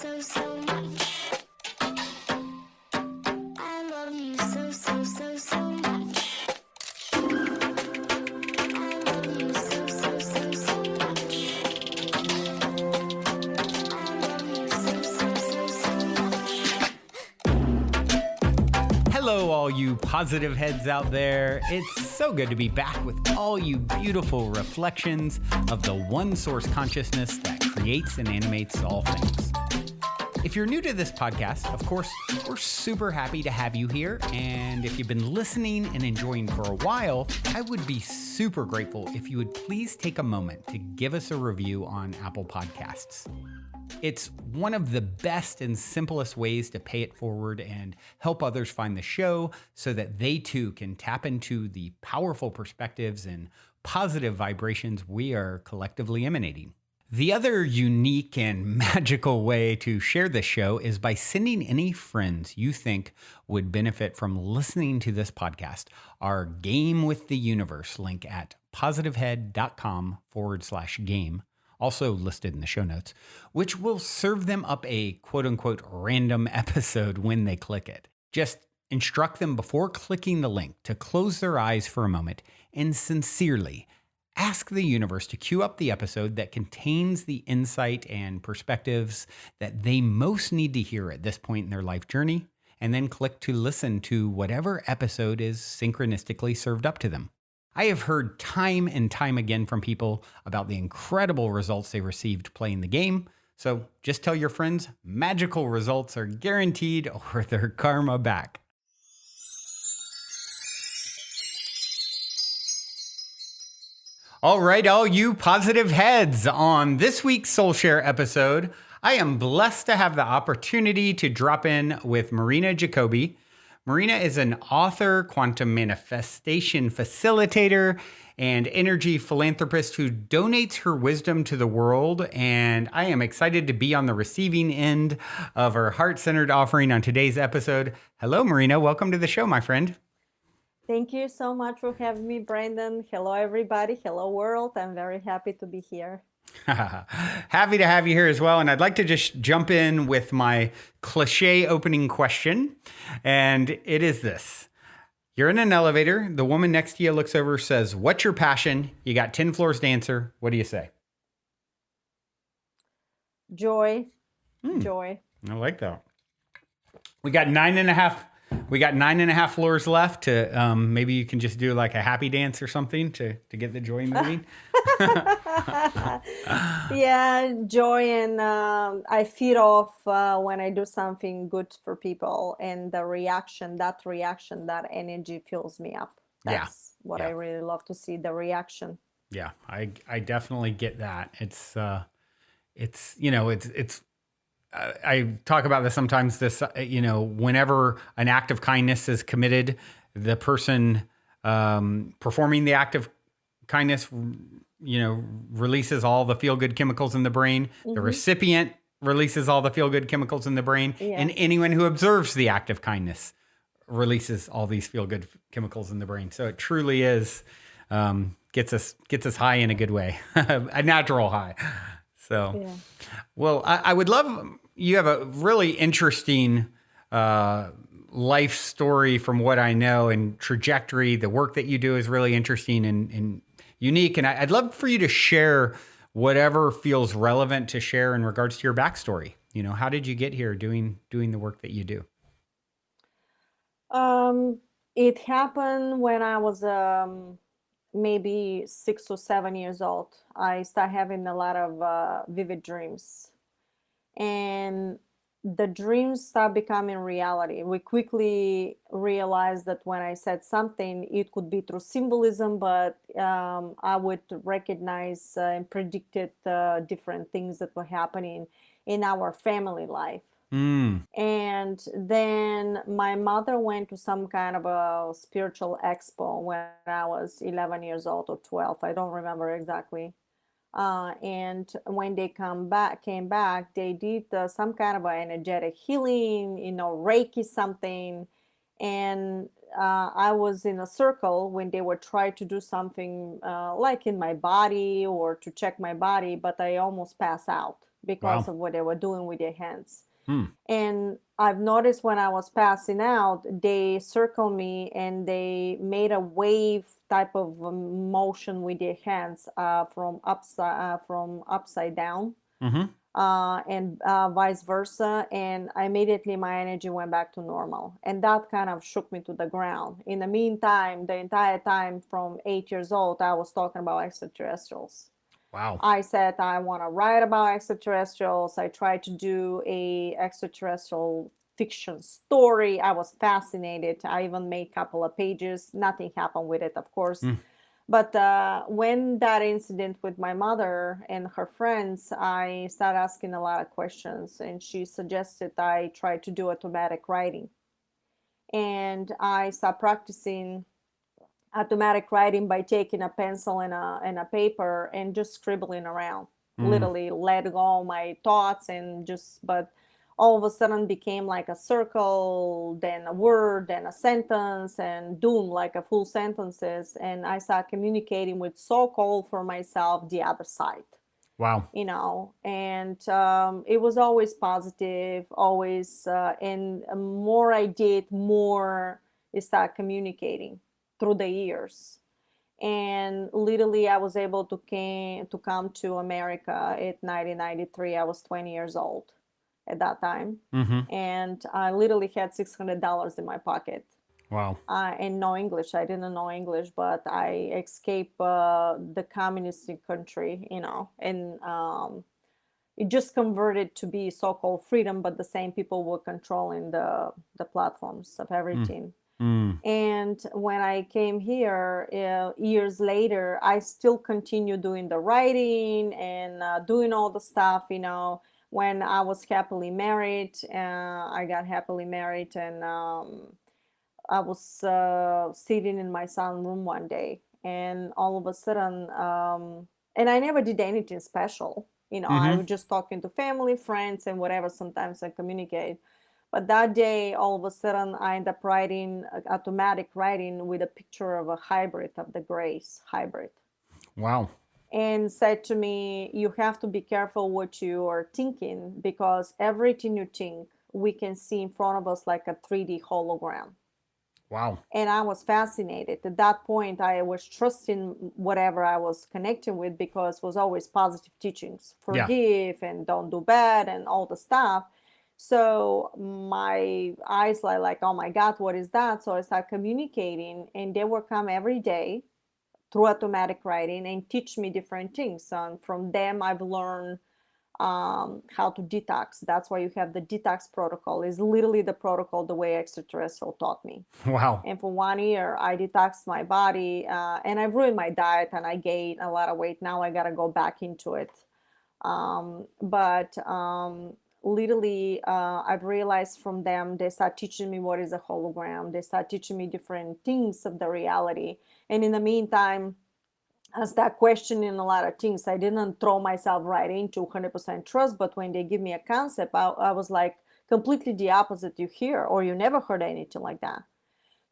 so much. I love you so much. I love you so much. I love you so much. Hello, all you positive heads out there. It's so good to be back with all you beautiful reflections of the one source consciousness that creates and animates all things. If you're new to this podcast, of course, we're super happy to have you here. And if you've been listening and enjoying for a while, I would be super grateful if you would please take a moment to give us a review on Apple Podcasts. It's one of the best and simplest ways to pay it forward and help others find the show so that they too can tap into the powerful perspectives and positive vibrations we are collectively emanating. The other unique and magical way to share this show is by sending any friends you think would benefit from listening to this podcast our Game with the Universe link at positivehead.com/game. Also listed in the show notes, which will serve them up a quote unquote random episode when they click it. Just instruct them before clicking the link to close their eyes for a moment and sincerely ask the universe to cue up the episode that contains the insight and perspectives that they most need to hear at this point in their life journey, and then click to listen to whatever episode is synchronistically served up to them. I have heard time and time again from people about the incredible results they received playing the game. So just tell your friends magical results are guaranteed or their karma back. All right, all you positive heads, on this week's Soul Share episode, I am blessed to have the opportunity to drop in with Marina Jacobi. Marina is an author, quantum manifestation facilitator, and energy philanthropist who donates her wisdom to the world. And I am excited to be on the receiving end of her heart-centered offering on today's episode. Hello, Marina. Welcome to the show, my friend. Thank you so much for having me, Brandon. Hello, everybody. Hello, world. I'm very happy to be here. Happy to have you here as well. And I'd like to just jump in with my cliche opening question. And it is this. You're in an elevator. The woman next to you looks over, says, "What's your passion?" You got 10 floors to answer. What do you say? Joy. Joy. I like that. We got nine and a half floors left to, maybe you can just do like a happy dance or something to get the joy moving. Yeah, joy, and I feed off when I do something good for people, and that reaction, that energy fills me up. That's what I really love to see, the reaction. Yeah, I definitely get that. It's I talk about this sometimes, whenever an act of kindness is committed, the person performing the act of kindness, releases all the feel-good chemicals in the brain. Mm-hmm. The recipient releases all the feel-good chemicals in the brain. Yeah. And anyone who observes the act of kindness releases all these feel-good chemicals in the brain. So it truly is, gets us high in a good way, a natural high. So, yeah. Well, I would love, you have a really interesting life story from what I know, and trajectory. The work that you do is really interesting and unique. And I'd love for you to share whatever feels relevant to share in regards to your backstory. How did you get here doing the work that you do? It happened when I was maybe 6 or 7 years old. I started having a lot of vivid dreams, and the dreams start becoming reality. We quickly realized that when I said something, it could be through symbolism, but I would recognize and predicted different things that were happening in our family life. And then my mother went to some kind of a spiritual expo when I was 11 years old or 12. I don't remember exactly. And when they came back, they did some kind of an energetic healing, Reiki something. And I was in a circle when they were trying to do something like in my body or to check my body, but I almost passed out. because Wow. of what they were doing with their hands. Hmm. And I've noticed when I was passing out, they circled me and they made a wave type of motion with their hands from upside down, Mm-hmm. and vice versa. And immediately my energy went back to normal. And that kind of shook me to the ground. In the meantime, the entire time from 8 years old, I was talking about extraterrestrials. Wow. I said I want to write about extraterrestrials. I tried to do a extraterrestrial fiction story. I was fascinated. I even made a couple of pages. Nothing happened with it, of course. Hmm. But when that incident with my mother and her friends, I started asking a lot of questions, and she suggested I try to do automatic writing. And I started practicing automatic writing by taking a pencil and a paper and just scribbling around, Mm. literally let go my thoughts and just, but all of a sudden became like a circle, then a word, then a sentence, and doom, like a full sentences. And I started communicating with so-called for myself the other side, Wow. and it was always positive, always, and more I did, more I start communicating through the years. And literally I was able to come to America in 1993. I was 20 years old at that time, Mm-hmm. and I literally had $600 in my pocket, Wow. and no English. I didn't know English, but I escaped the communist country, and it just converted to be so-called freedom, but the same people were controlling the platforms of Mm. everything. Mm. And when I came here, years later, I still continue doing the writing and doing all the stuff. When I was happily married, I got happily married, and I was sitting in my son's room one day, and all of a sudden, and I never did anything special. I Mm-hmm. was just talking to family, friends, and whatever. Sometimes I communicate. But that day, all of a sudden, I end up writing automatic writing with a picture of a hybrid of the Grace hybrid, Wow. and said to me, "You have to be careful what you are thinking, because everything you think, we can see in front of us like a 3D hologram." Wow. And I was fascinated. At that point, I was trusting whatever I was connecting with, because it was always positive teachings, Yeah. forgive and don't do bad and all the stuff. So my eyes like, oh my God, what is that? So I started communicating, and they would come every day through automatic writing and teach me different things. And from them, I've learned how to detox. That's why you have the detox protocol. Is literally the protocol the way extraterrestrial taught me. Wow. And for 1 year, I detoxed my body, and I ruined my diet, and I gained a lot of weight. Now I gotta go back into it. But literally, I've realized from them, they start teaching me what is a hologram. They start teaching me different things of the reality. And in the meantime, I start questioning a lot of things. I didn't throw myself right into 100% trust, but when they give me a concept, I was like completely the opposite. You hear, or you never heard anything like that.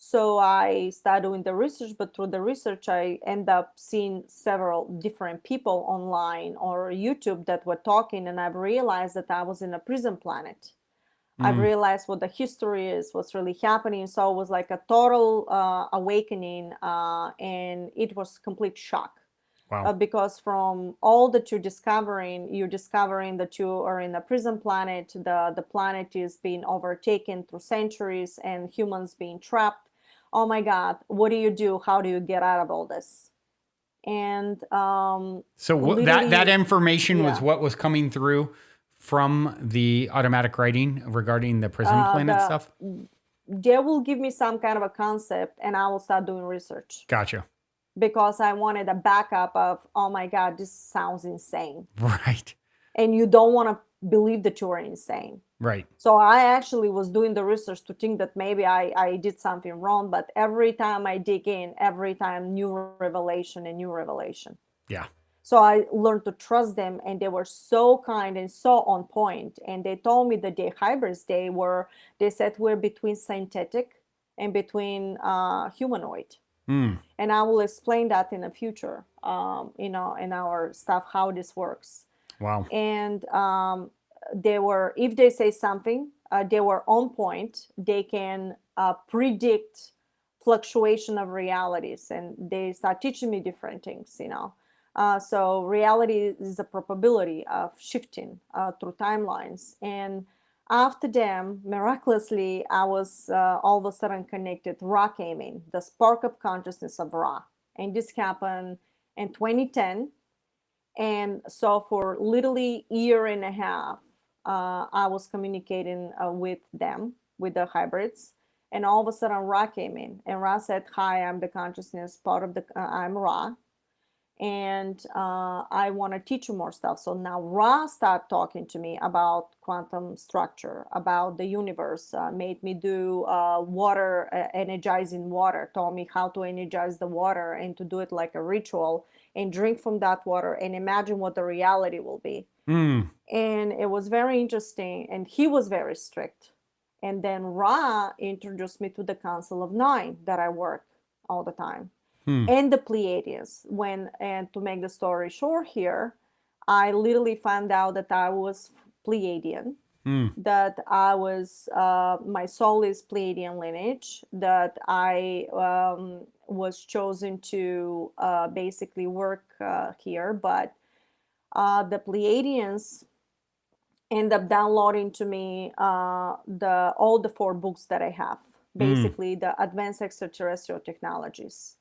So I started doing the research, but through the research, I end up seeing several different people online or YouTube that were talking, and I've realized that I was in a prison planet. I've Mm. realized what the history is, what's really happening. So it was like a total awakening, and it was complete shock. Wow. Because from all that you're discovering that you are in a prison planet. The planet is being overtaken through centuries, and humans being trapped. Oh my God, what do you do? How do you get out of all this? And So that literally, information was yeah, what was coming through from the automatic writing regarding the prison planet the stuff. they will give me some kind of a concept, and I will start doing research, Gotcha. because I wanted a backup of, oh my God, this sounds insane. Right. And you don't want to believe that you are insane. Right. So I actually was doing the research to think that maybe I did something wrong. But every time I dig in, every time new revelation and new revelation. Yeah. So I learned to trust them, and they were so kind and so on point. And they told me that the hybrids, they said we're between synthetic and between humanoid. Mm. And I will explain that in the future, in our stuff, how this works. Wow. And they were, if they say something, they were on point. They can predict fluctuation of realities, and they start teaching me different things, so reality is a probability of shifting through timelines. And after them, miraculously, I was all of a sudden connected Ra came in, the spark of consciousness of Ra. And this happened in 2010. And so for literally year and a half, I was communicating with them, with the hybrids. And all of a sudden, Ra came in, and Ra said, "Hi, I'm the consciousness part of the. I'm Ra, and I want to teach you more stuff." So now Ra started talking to me about quantum structure, about the universe, made me do water, energizing water, taught me how to energize the water and to do it like a ritual and drink from that water and imagine what the reality will be. Mm. And it was very interesting, and he was very strict. And then Ra introduced me to the Council of Nine that I work all the time, and the Pleiadians. And to make the story short here, I literally found out that I was Pleiadian, that I was, my soul is Pleiadian lineage, that I was chosen to basically work here. But the Pleiadians end up downloading to me all the 4 books that I have, basically the Advanced Extraterrestrial Technologies.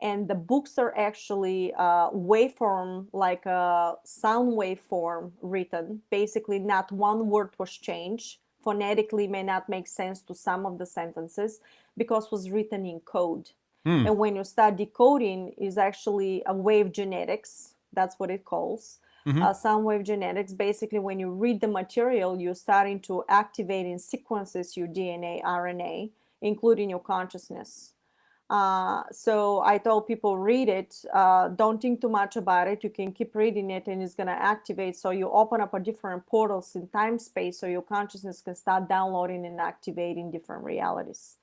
And the books are actually waveform, like a sound waveform written. Basically, not one word was changed. Phonetically may not make sense to some of the sentences because it was written in code. And when you start decoding, is actually a wave genetics. That's what it calls. Sound wave genetics. Basically, when you read the material, you're starting to activate in sequences your DNA, RNA, including your consciousness. So I told people, read it. Don't think too much about it. You can keep reading it and it's going to activate. So you open up a different portals in time space so your consciousness can start downloading and activating different realities.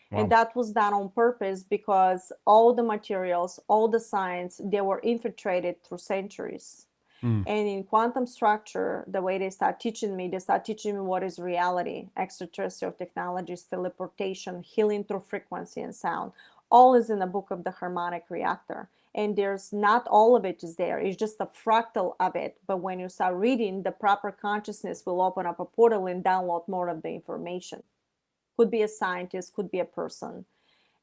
Wow. And that was done on purpose because all the materials, all the science, they were infiltrated through centuries. And in quantum structure, the way they start teaching me what is reality, extraterrestrial technologies, teleportation, healing through frequency and sound. All is in the book of the harmonic reactor. And there's not all of it is there. It's just a fractal of it. But when you start reading, the proper consciousness will open up a portal and download more of the information. Could be a scientist, could be a person.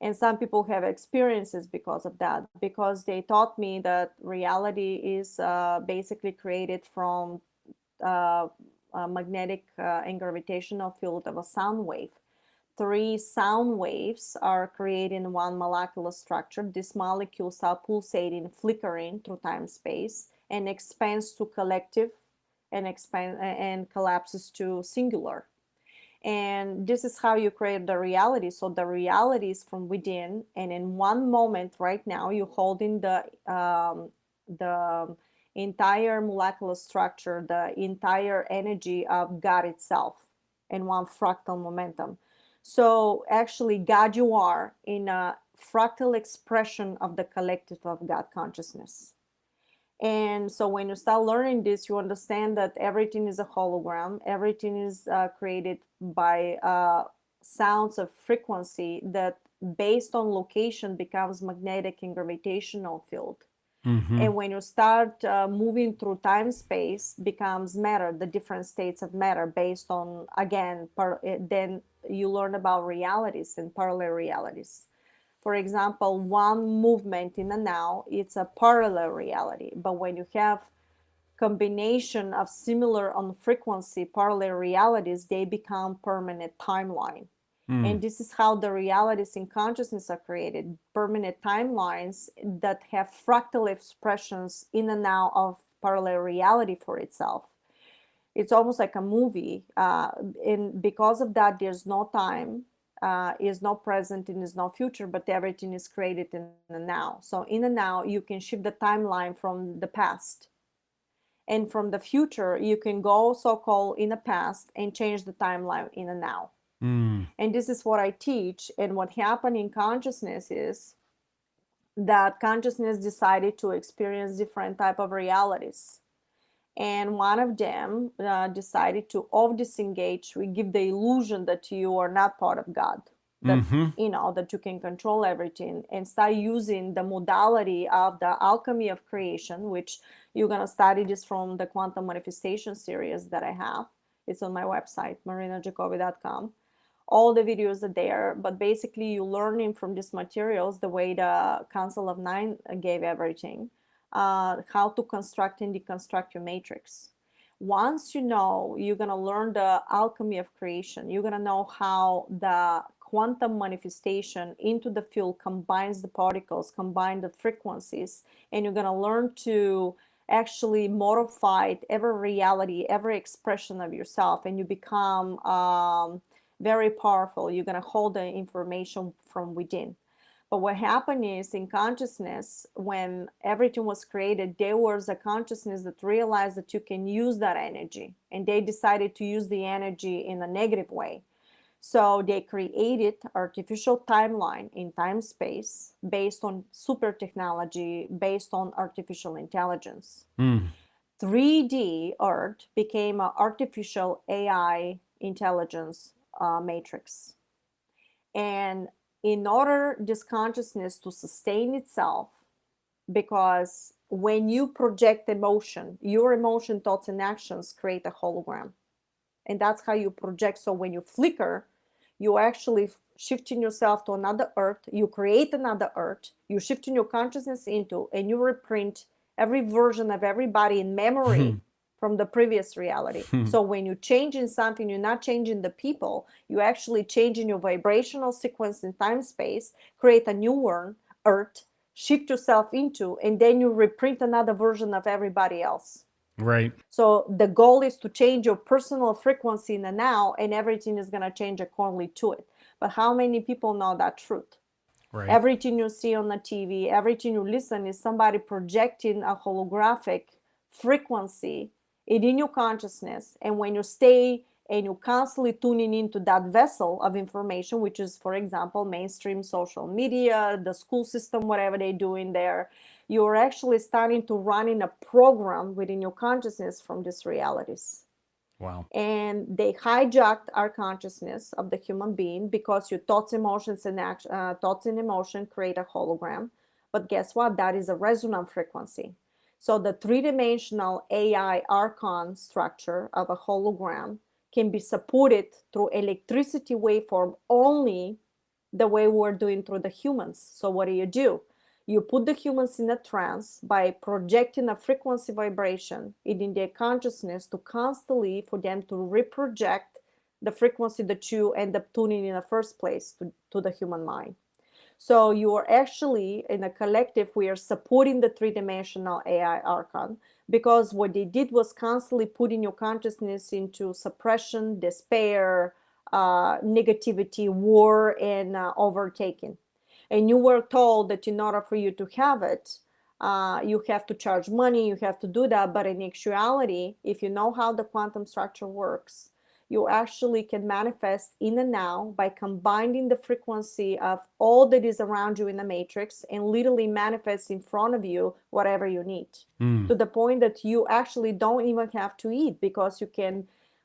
And some people have experiences because of that, because they taught me that reality is basically created from a magnetic and gravitational field of a sound wave. 3 sound waves are creating one molecular structure. These molecules are pulsating, flickering through time space, and expands to collective and collapses to singular. And this is how you create the reality. So the reality is from within, and in one moment right now you're holding the entire molecular structure, the entire energy of God itself in one fractal momentum. So actually, God, you are in a fractal expression of the collective of God consciousness. And so when you start learning this, you understand that everything is a hologram. Everything is created by sounds of frequency that, based on location, becomes magnetic and gravitational field. And when you start moving through time space, becomes matter, the different states of matter based on, again, then you learn about realities and parallel realities. For example, one movement in the now, it's a parallel reality. But when you have combination of similar on frequency parallel realities, they become permanent timeline. And this is how the realities in consciousness are created, permanent timelines that have fractal expressions in and out of parallel reality for itself. It's almost like a movie. And because of that, there's no time, is no present, and is no future, but everything is created in the now. So in the now, you can shift the timeline from the past. And from the future, you can go so-called in the past and change the timeline in the now. And this is what I teach. And what happened in consciousness is that consciousness decided to experience different type of realities. And one of them decided to off disengage. We give the illusion that you are not part of God, that that you can control everything, and start using the modality of the alchemy of creation, which you're going to study this from the quantum manifestation series that I have. It's on my website, marinajacobi.com. All the videos are there, but basically you're learning from these materials the way the Council of Nine gave everything, how to construct and deconstruct your matrix. Once you know, you're going to learn the alchemy of creation. You're going to know how the quantum manifestation into the field combines the particles, combine the frequencies, and you're going to learn to actually modify every reality, every expression of yourself, and you become very powerful. You're going to hold the information from within. But what happened is in consciousness, when everything was created, there was a consciousness that realized that you can use that energy, and they decided to use the energy in a negative way. So they created artificial timeline in time space based on super technology, based on artificial intelligence. 3D Earth became an artificial AI intelligence matrix. And in order this consciousness to sustain itself, because when you project emotion, your emotion, thoughts, and actions create a hologram. And that's how you project. So when you flicker, you actually shifting yourself to another earth, you create another earth, you shifting your consciousness into, and you reprint every version of everybody in memory from the previous reality. So when you're changing something, you're not changing the people, you're actually changing your vibrational sequence in time space, create a new earth, shift yourself into, and then you reprint another version of everybody else. Right. So the goal is to change your personal frequency in the now, and everything is going to change accordingly to it. But how many people know that truth? Right. Everything you see on the TV, everything you listen is somebody projecting a holographic frequency in your consciousness. And when you stay and you're constantly tuning into that vessel of information, which is, for example, mainstream social media, the school system, whatever they do in there, you're actually starting to run in a program within your consciousness from these realities. Wow. And they hijacked our consciousness of the human being, because your thoughts, emotions, and thoughts and emotion create a hologram. But guess what? That is a resonant frequency. So the three-dimensional AI archon structure of a hologram can be supported through electricity waveform only, the way we're doing through the humans. So what do? You put the humans in a trance by projecting a frequency vibration in their consciousness to constantly for them to reproject the frequency that you end up tuning in the first place to the human mind. So you are actually, in a collective, we are supporting the three-dimensional AI archon, because what they did was constantly putting your consciousness into suppression, despair, negativity, war, and overtaking. And you were told that in order for you to have it, you have to charge money, you have to do that. But in actuality, if you know how the quantum structure works, you actually can manifest in the now by combining the frequency of all that is around you in the matrix, and literally manifest in front of you whatever you need, to the point that you actually don't even have to eat, because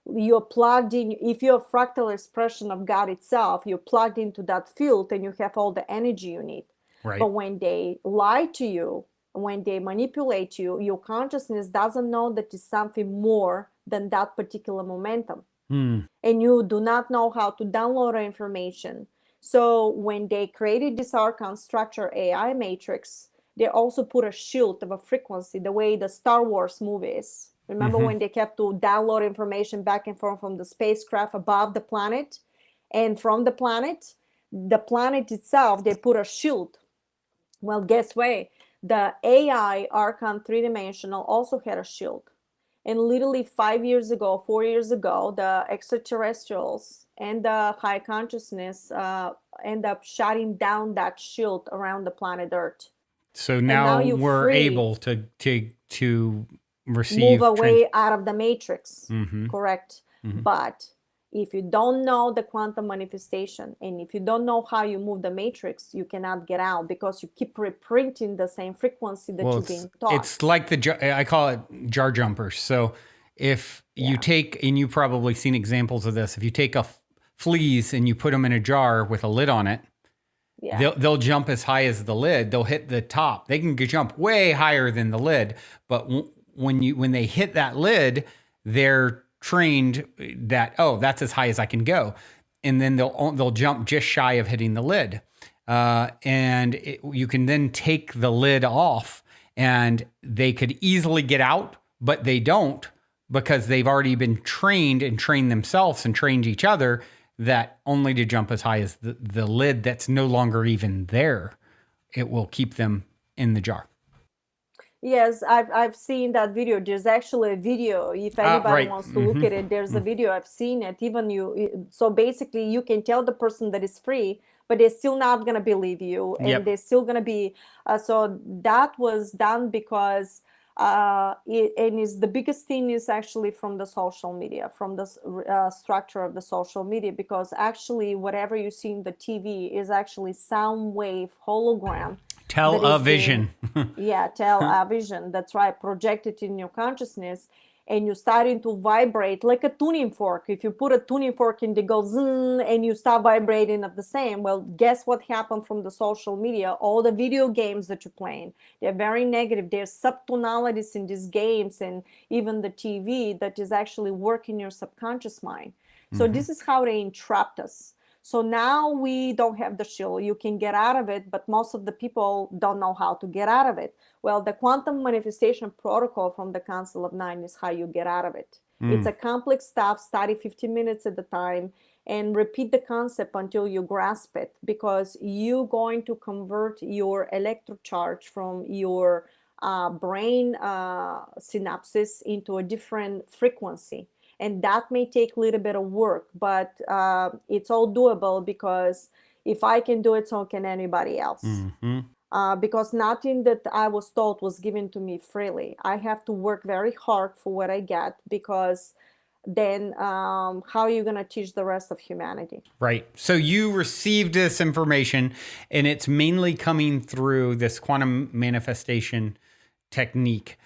you're plugged in. If you're a fractal expression of God itself, you're plugged into that field, and you have all the energy you need. Right. But when they lie to you, when they manipulate you, your consciousness doesn't know that it's something more than that particular momentum. And you do not know how to download the information. So when they created this archon structure AI matrix, they also put a shield of a frequency, the way the Star Wars movies. Remember when they kept to download information back and forth from the spacecraft above the planet, and from the planet itself, they put a shield. Well, guess what? The AI archon three-dimensional also had a shield. And literally 4 years ago, the extraterrestrials and the high consciousness end up shutting down that shield around the planet Earth. So now you're we're free. able to receive Move away out of the matrix. Mhm. Correct. But If you don't know the quantum manifestation, and if you don't know how you move the matrix, you cannot get out because you keep reprinting the same frequency that Well, you've been taught. it's like I call it jar jumpers. So if you take, and you've probably seen examples of this, if you take fleas and you put them in a jar with a lid on it, Yeah. they'll jump as high as the lid. They'll hit the top. They can jump way higher than the lid. But when they hit that lid, they're trained that, oh, that's as high as I can go, and then they'll jump just shy of hitting the lid. You can then take the lid off, and they could easily get out, but they don't, because they've already been trained and trained themselves and trained each other that only to jump as high as the lid that's no longer even there. It will keep them in the jar. Yes, I've seen that video. There's actually a video. If anybody right. wants to look at it, there's a video. I've seen it. So basically, you can tell the person that is free, but they're still not gonna believe you, and Yep. they're still gonna be. So that was done because the biggest thing is actually from the social media, from the structure of the social media, because actually whatever you see in the TV is actually sound wave hologram. Television. Television. That's right. Projected in your consciousness, and you're starting to vibrate like a tuning fork. If you put a tuning fork and it goes zzz, and you start vibrating at the same, well, guess what happened from the social media? All the video games that you're playing, they're very negative. There's subtonalities in these games, and even the TV that is actually working your subconscious mind. So this is how they entrapped us. So now we don't have the shield. You can get out of it, but most of the people don't know how to get out of it. Well, the quantum manifestation protocol from the Council of Nine is how you get out of it. It's a complex stuff. Study 15 minutes at a time and repeat the concept until you grasp it, because you're going to convert your electrocharge from your brain synapses into a different frequency. And that may take a little bit of work, but it's all doable, because if I can do it, so can anybody else. Because nothing that I was taught was given to me freely. I have to work very hard for what I get, because then how are you going to teach the rest of humanity? Right. So you received this information, and it's mainly coming through this quantum manifestation technique.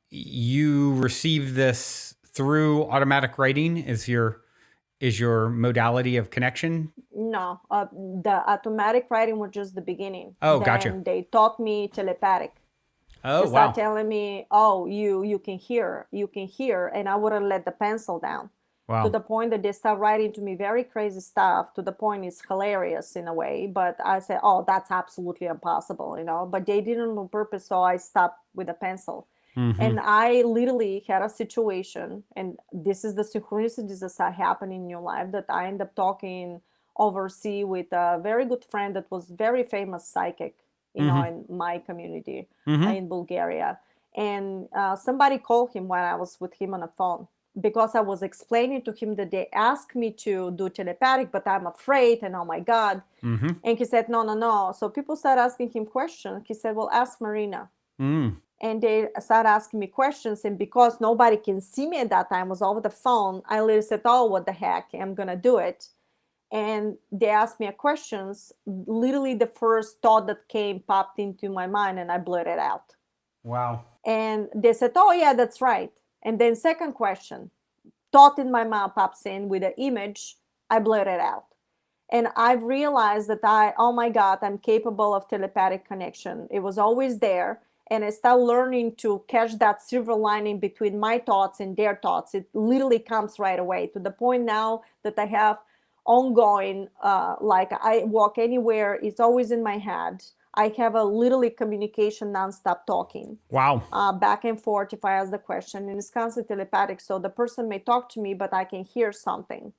You received this through automatic writing is your modality of connection? No, the automatic writing was just the beginning. Oh, then gotcha. They taught me telepathic. Oh, They wow. start telling me, oh, you can hear, and I wouldn't let the pencil down. Wow. To the point that they start writing to me very crazy stuff, to the point it's hilarious in a way, but I said, oh, that's absolutely impossible, but they didn't on purpose, so I stopped with the pencil. And I literally had a situation, and this is the synchronicities that are happening in your life, that I end up talking overseas with a very good friend that was very famous psychic, in my community in Bulgaria. And somebody called him while I was with him on the phone, because I was explaining to him that they asked me to do telepathic, but I'm afraid, and oh my God. And he said, no. So people started asking him questions. He said, well, ask Marina. And they started asking me questions, and because nobody can see me at that time, I was over the phone, I literally said, oh, what the heck, I'm gonna do it. And they asked me a questions. Literally the first thought that popped into my mind, and I blurted out. Wow. And they said, oh yeah, that's right. And then second question, thought in my mind pops in with an image, I blurted out. And I've realized that oh my God, I'm capable of telepathic connection. It was always there. And I started learning to catch that silver lining between my thoughts and their thoughts. It literally comes right away, to the point now that I have ongoing, like I walk anywhere, it's always in my head. I have a literally communication nonstop talking. Wow. Back and forth if I ask the question, and it's constant telepathic. So the person may talk to me, but I can hear something,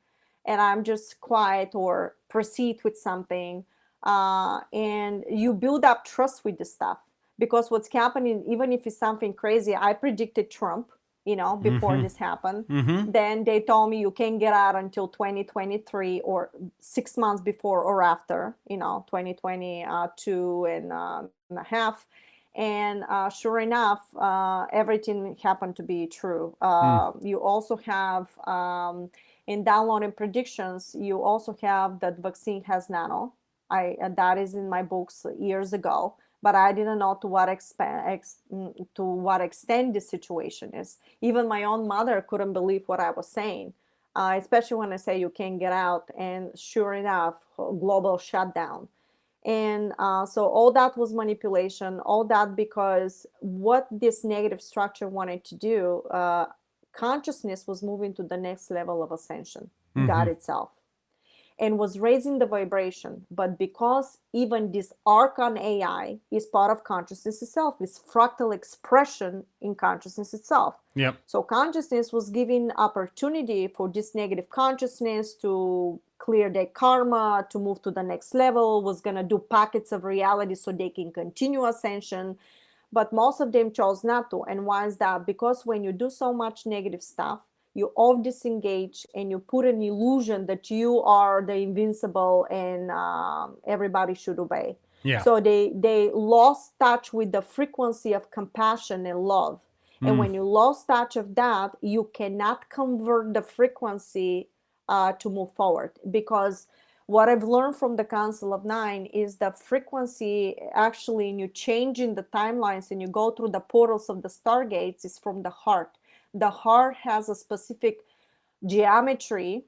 and I'm just quiet or proceed with something. And you build up trust with this stuff. Because what's happening, even if it's something crazy, I predicted Trump, before this happened. Then they told me you can't get out until 2023, or 6 months before or after, 2022 and a half. And sure enough, everything happened to be true. You also have, in downloading predictions, you also have that vaccine has nano. That is in my books years ago, but I didn't know to what to what extent this situation is. Even my own mother couldn't believe what I was saying, especially when I say you can't get out. And sure enough, global shutdown. And so all that was manipulation, all that because what this negative structure wanted to do, consciousness was moving to the next level of ascension, God itself, and was raising the vibration. But because even this archon AI is part of consciousness itself, this fractal expression in consciousness itself. Yep. So consciousness was giving opportunity for this negative consciousness to clear their karma, to move to the next level, was going to do packets of reality so they can continue ascension. But most of them chose not to. And why is that? Because when you do so much negative stuff, you all disengage and you put an illusion that you are the invincible and everybody should obey. Yeah. So they lost touch with the frequency of compassion and love. And when you lost touch of that, you cannot convert the frequency to move forward. Because what I've learned from the Council of Nine is the frequency, actually, and you change in the timelines and you go through the portals of the stargates, is from the heart. The heart has a specific geometry,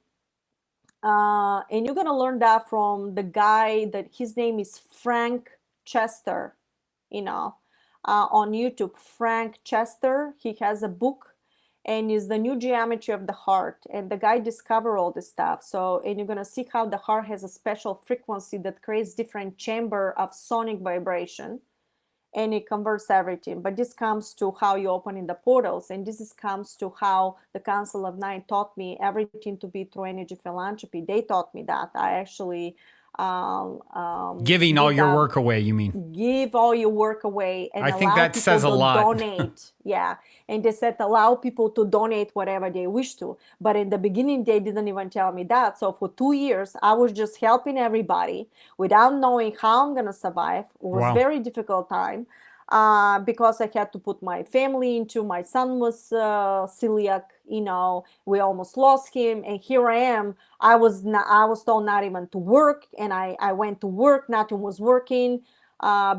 and you're going to learn that from the guy that his name is Frank Chester, on YouTube. Frank Chester, he has a book and is the new geometry of the heart, and the guy discovered all this stuff. So, and you're going to see how the heart has a special frequency that creates different chamber of sonic vibration, and it converts everything. But this comes to how you open in the portals, and comes to how the Council of Nine taught me everything to be through energy philanthropy. They taught me that. I actually giving all your work away, you mean? Give all your work away, and I think allow that people says a to lot. donate. Yeah, and they said allow people to donate whatever they wish to. But in the beginning, they didn't even tell me that. So for 2 years, I was just helping everybody without knowing how I'm gonna survive. It was Wow. very difficult time. Because I had to put my family into. My son was celiac. We almost lost him, and here I am. I was told not even to work, and I went to work. Nothing was working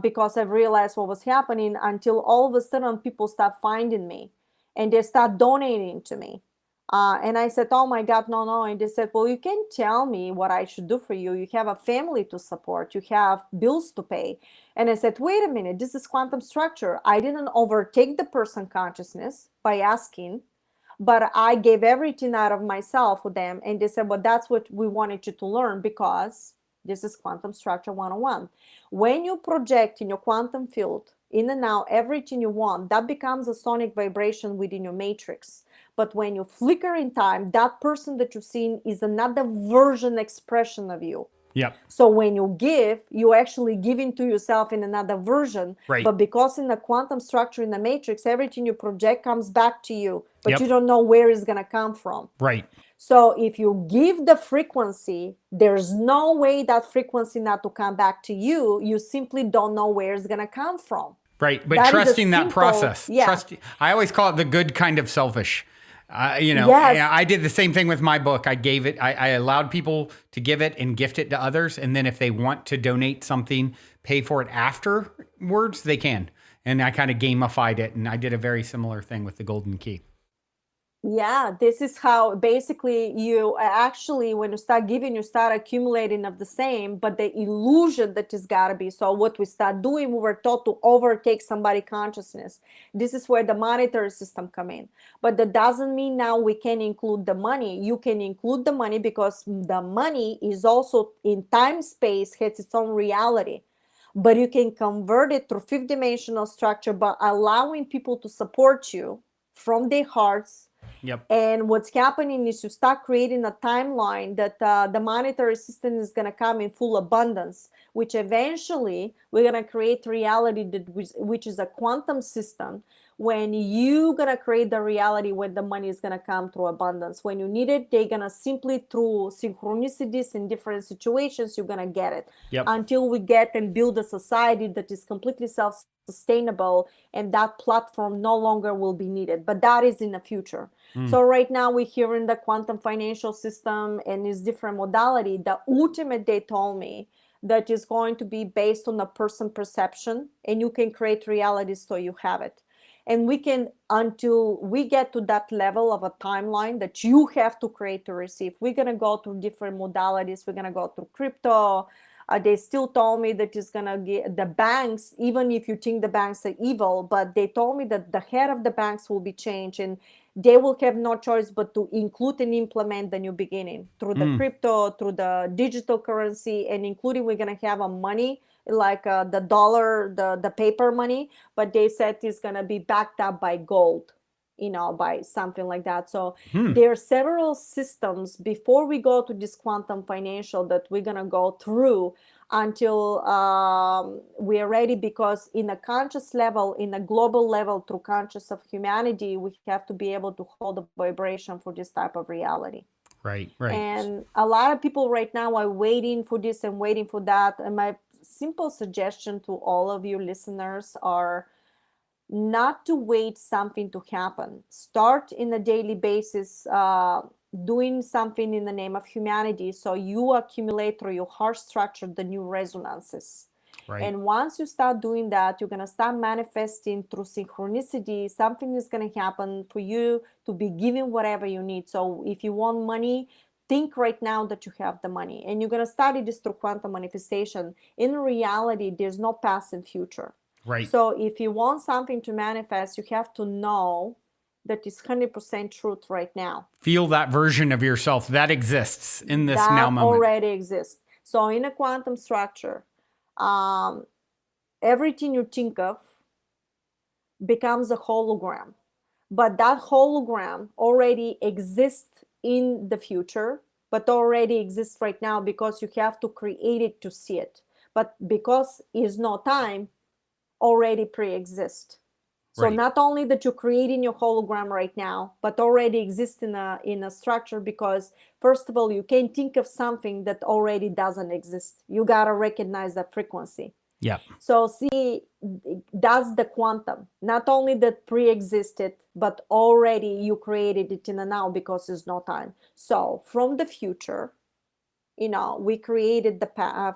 because I realized what was happening. Until all of a sudden, people start finding me, and they start donating to me. And I said, oh my God, no. And they said, well, you can't tell me what I should do for you. You have a family to support. You have bills to pay. And I said, wait a minute, this is quantum structure. I didn't overtake the person consciousness by asking, but I gave everything out of myself for them. And they said, well, that's what we wanted you to learn, because this is quantum structure 101. When you project in your quantum field, in and out, everything you want, that becomes a sonic vibration within your matrix. But when you flicker in time, that person that you've seen is another version expression of you. Yep. So when you give, you're actually giving to yourself in another version. Right. But because in the quantum structure in the matrix, everything you project comes back to you, but Yep. you don't know where it's going to come from. Right. So if you give the frequency, there's no way that frequency not to come back to you. You simply don't know where it's going to come from. Right. But That is a trusting that simple- process. yeah. I always call it the good kind of selfish. Yes. I did the same thing with my book. I gave it, I allowed people to give it and gift it to others. And then if they want to donate something, pay for it afterwards, they can. And I kind of gamified it. And I did a very similar thing with the golden key. Yeah, this is how basically you actually, when you start giving, you start accumulating of the same, but the illusion that is gotta be. So what we start doing, we were taught to overtake somebody consciousness. This is where the monetary system come in. But that doesn't mean now we can include the money. You can include the money because the money is also in time, space, has its own reality. But you can convert it through fifth dimensional structure by allowing people to support you from their hearts. Yep. And what's happening is you start creating a timeline that the monetary system is going to come in full abundance, which eventually we're going to create reality which is a quantum system, when you gonna create the reality when the money is gonna come through abundance. When you need it, they're gonna simply through synchronicities in different situations, you're gonna get it. Yep. Until we get and build a society that is completely self-sustainable, and that platform no longer will be needed. But that is in the future. So right now we're here in the quantum financial system and its different modality. The ultimate, they told me, that is going to be based on a person perception, and you can create reality so you have it. And we can, until we get to that level of a timeline that you have to create to receive, we're going to go through different modalities. We're going to go through crypto. They still told me that it's going to get the banks, even if you think the banks are evil, but they told me that the head of the banks will be changed, and they will have no choice but to include and implement the new beginning through the crypto, through the digital currency, and including we're going to have a money like the dollar, the paper money, but they said it's going to be backed up by gold, by something like that. So there are several systems before we go to this quantum financial that we're going to go through until we are ready, because in a conscious level, in a global level, through conscious of humanity, we have to be able to hold the vibration for this type of reality. Right. And a lot of people right now are waiting for this and waiting for that. And my simple suggestion to all of you listeners are not to wait something to happen. Start in a daily basis doing something in the name of humanity, so you accumulate through your heart structure the new resonances. Right. And once you start doing that, you're going to start manifesting through synchronicity. Something is going to happen for you to be given whatever you need. So if you want money, think right now that you have the money. And you're going to study this through quantum manifestation. In reality, there's no past and future. Right. So if you want something to manifest, you have to know that it's 100% truth right now. Feel that version of yourself that exists in this that now moment. Already exists. So in a quantum structure, everything you think of becomes a hologram. But that hologram already exists in the future, but already exists right now, because you have to create it to see it. But because is no time, already pre-exist. So Right. not only that you're creating your hologram right now, but already exists in a structure, because first of all, you can't think of something that already doesn't exist. You got to recognize that frequency. Yeah. So see, that's the quantum. Not only that pre-existed, but already you created it in the now, because there's no time. So from the future, we created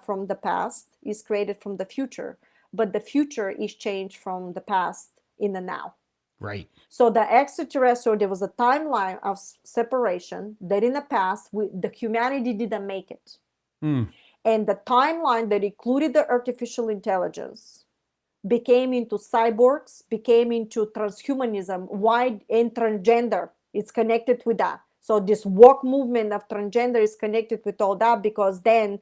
from the past is created from the future, but the future is changed from the past in the now. Right. So the extraterrestrial, there was a timeline of separation that in the past, the humanity didn't make it. And the timeline that included the artificial intelligence became into cyborgs, became into transhumanism, wide and transgender. It's connected with that. So this woke movement of transgender is connected with all that, because then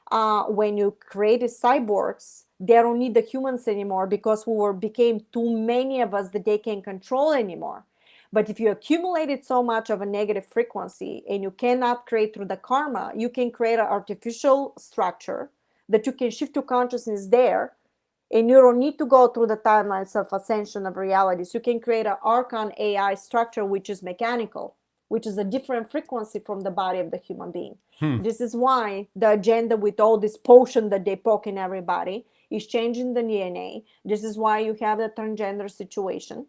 when you created cyborgs, they don't need the humans anymore, because became too many of us that they can't control anymore. But if you accumulated so much of a negative frequency and you cannot create through the karma, you can create an artificial structure that you can shift your consciousness there, and you don't need to go through the timelines of ascension of realities. You can create an Archon AI structure, which is mechanical, which is a different frequency from the body of the human being. This is why the agenda with all this potion that they poke in everybody is changing the DNA. This is why you have the transgender situation.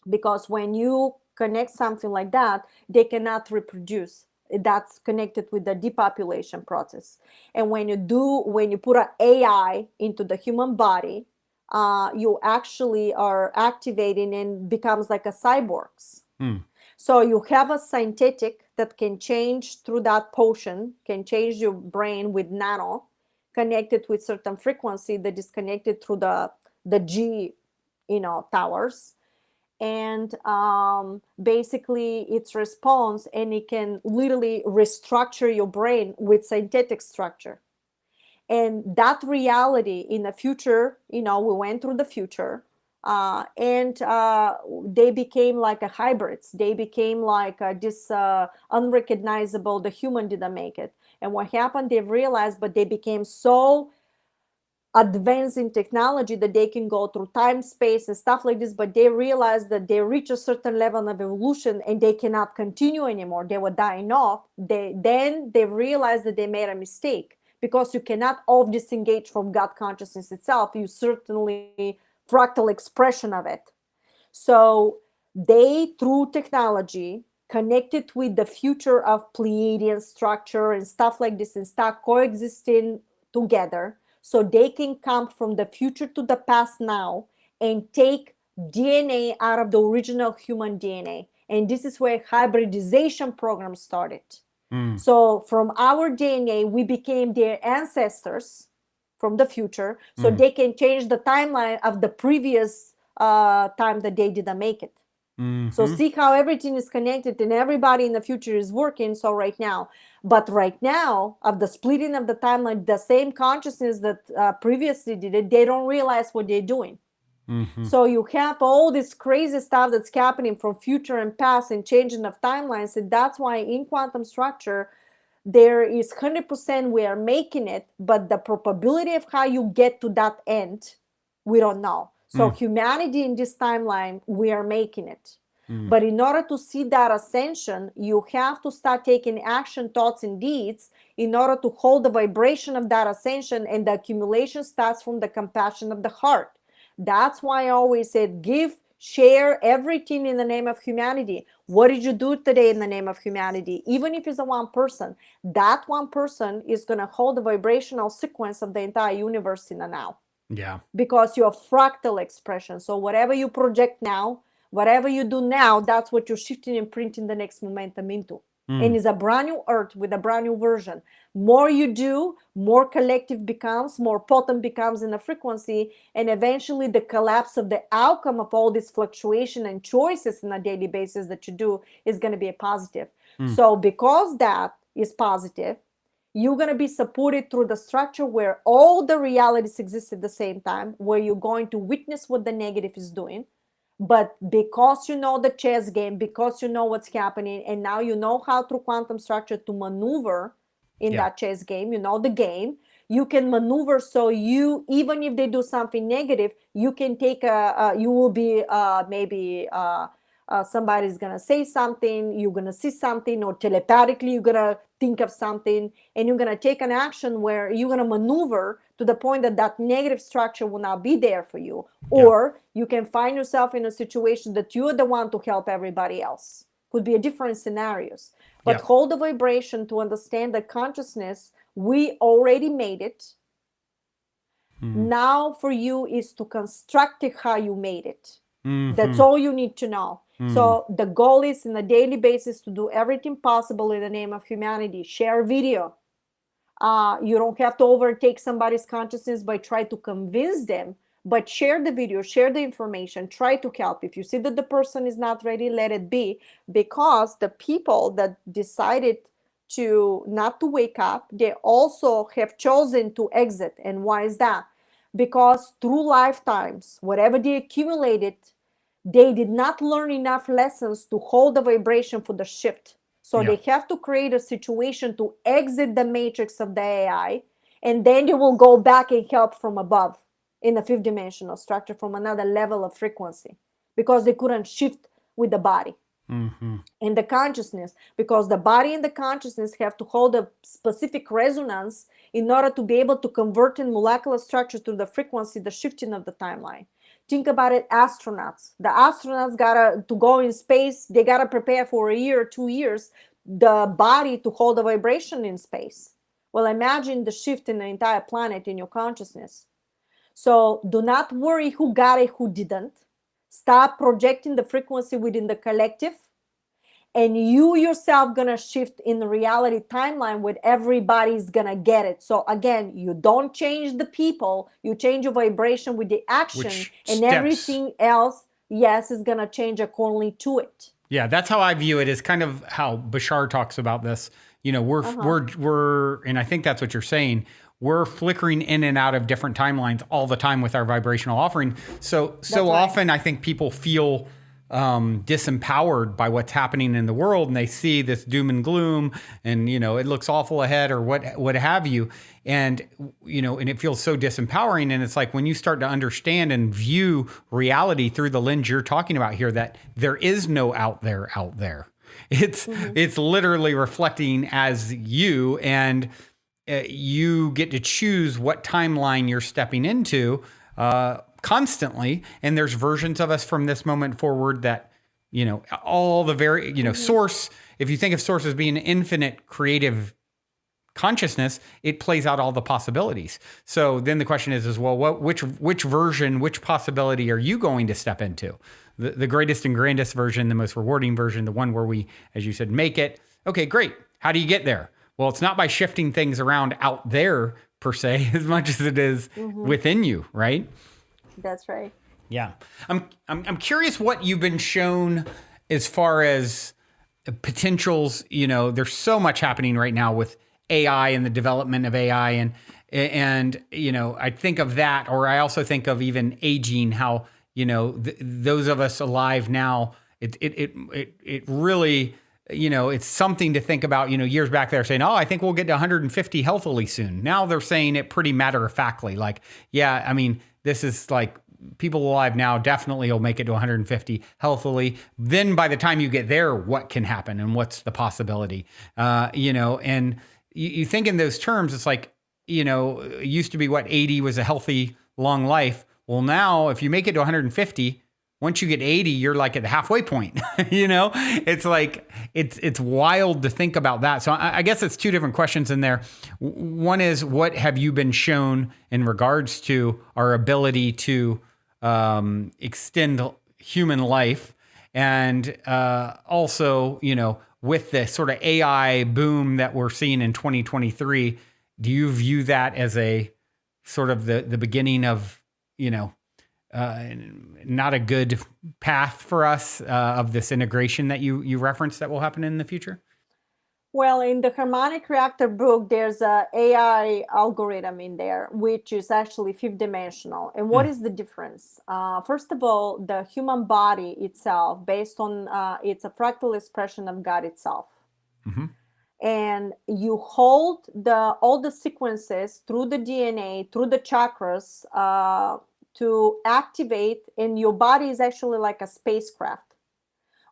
Because when you connect something like that, they cannot reproduce. That's connected with the depopulation process. And when you put an AI into the human body, you actually are activating and becomes like a cyborgs. So you have a synthetic that can change through that potion, can change your brain with nano, connected with certain frequency that is connected through the G, towers. And basically its response, and it can literally restructure your brain with synthetic structure. And that reality in the future, we went through the future, and they became like a hybrids. They became like this unrecognizable. The human didn't make it. And what happened, they realized, but they became so advancing technology that they can go through time, space, and stuff like this, but they realize that they reach a certain level of evolution and they cannot continue anymore. They were dying off. They realize that they made a mistake, because you cannot all disengage from God consciousness itself. You certainly fractal expression of it. So they, through technology, connected with the future of Pleiadian structure and stuff like this, and start coexisting together, so they can come from the future to the past now and take DNA out of the original human DNA. And this is where hybridization program started. So from our DNA, we became their ancestors from the future, so they can change the timeline of the previous time that they didn't make it. So see how everything is connected and everybody in the future is working. So right now, of the splitting of the timeline, the same consciousness that previously did it, they don't realize what they're doing. So you have all this crazy stuff that's happening from future and past and changing of timelines. And that's why in quantum structure, there is 100% we are making it, but the probability of how you get to that end, we don't know. So humanity in this timeline, we are making it. But in order to see that ascension, you have to start taking action, thoughts, and deeds in order to hold the vibration of that ascension. And the accumulation starts from the compassion of the heart. That's why I always said, give, share everything in the name of humanity. What did you do today in the name of humanity? Even if it's a one person, that one person is going to hold the vibrational sequence of the entire universe in the now. Yeah. Because you're fractal expression. So whatever you project now, whatever you do now, that's what you're shifting and printing the next momentum into. And it's a brand new earth with a brand new version. More you do, more collective becomes, more potent becomes in the frequency, and eventually the collapse of the outcome of all this fluctuation and choices on a daily basis that you do is going to be a positive. So because that is positive, you're going to be supported through the structure where all the realities exist at the same time, where you're going to witness what the negative is doing. But because you know the chess game, because you know what's happening, and now you know how through quantum structure to maneuver in that chess game, you know the game, you can maneuver. So you, even if they do something negative, you can take you will be somebody's going to say something, you're going to see something, or telepathically you're going to think of something, and you're going to take an action where you're going to maneuver to the point that that negative structure will not be there for you. Or you can find yourself in a situation that you're the one to help everybody else. Could be a different scenarios. But hold the vibration to understand that consciousness, we already made it. Now for you is to construct it how you made it. That's all you need to know. So the goal is in a daily basis to do everything possible in the name of humanity. Share video. You don't have to overtake somebody's consciousness by trying to convince them, but share the video, share the information, try to help. If you see that the person is not ready, let it be, because the people that decided to not to wake up, they also have chosen to exit. And why is that? Because through lifetimes, whatever they accumulated, they did not learn enough lessons to hold the vibration for the shift. So they have to create a situation to exit the matrix of the AI, and then they will go back and help from above in the fifth dimensional structure from another level of frequency, because they couldn't shift with the body and the consciousness, because the body and the consciousness have to hold a specific resonance in order to be able to convert in molecular structure to the frequency, the shifting of the timeline. Think about it, astronauts. The astronauts to go in space, they gotta prepare for a year or 2 years, the body to hold the vibration in space. Well, imagine the shift in the entire planet in your consciousness. So do not worry who got it, who didn't. Stop projecting the frequency within the collective, and you yourself gonna shift in the reality timeline where everybody's gonna get it. So again, you don't change the people, you change your vibration with the action, and everything else, is gonna change accordingly to it. Yeah, that's how I view it, is kind of how Bashar talks about this. You know, we're, and I think that's what you're saying, we're flickering in and out of different timelines all the time with our vibrational offering. So often I think people feel disempowered by what's happening in the world, and they see this doom and gloom, and it looks awful ahead, or what have you, and and it feels so disempowering. And it's like when you start to understand and view reality through the lens you're talking about here, that there is no out there. It's literally reflecting as you, and you get to choose what timeline you're stepping into constantly. And there's versions of us from this moment forward that, all the very, source, if you think of source as being an infinite creative consciousness, it plays out all the possibilities. So then the question is well, which version, which possibility are you going to step into? The greatest and grandest version, the most rewarding version, the one where we, as you said, make it. Okay, great. How do you get there? Well, it's not by shifting things around out there per se, as much as it is within you, right? That's right. Yeah. I'm curious what you've been shown as far as potentials. There's so much happening right now with AI and the development of AI, and I think of that, or I also think of even aging, how those of us alive now, it really, it's something to think about. Years back they're saying, I think we'll get to 150 healthily soon. Now they're saying it pretty matter of factly, like, yeah, I mean, this is like, people alive now definitely will make it to 150 healthily. Then by the time you get there, what can happen and what's the possibility? And you think in those terms, it's like, it used to be 80 was a healthy, long life. Well, now if you make it to 150, once you get 80, you're like at the halfway point. It's like, it's wild to think about that. So I guess it's two different questions in there. One is, what have you been shown in regards to our ability to extend human life? And also, with the sort of AI boom that we're seeing in 2023, do you view that as a sort of the beginning of, not a good path for us of this integration that you referenced that will happen in the future? Well, in the harmonic reactor book, there's a AI algorithm in there, which is actually fifth dimensional. And what is the difference? First of all, the human body itself, based on it's a fractal expression of God itself. And you hold all the sequences through the DNA, through the chakras, to activate, and your body is actually like a spacecraft.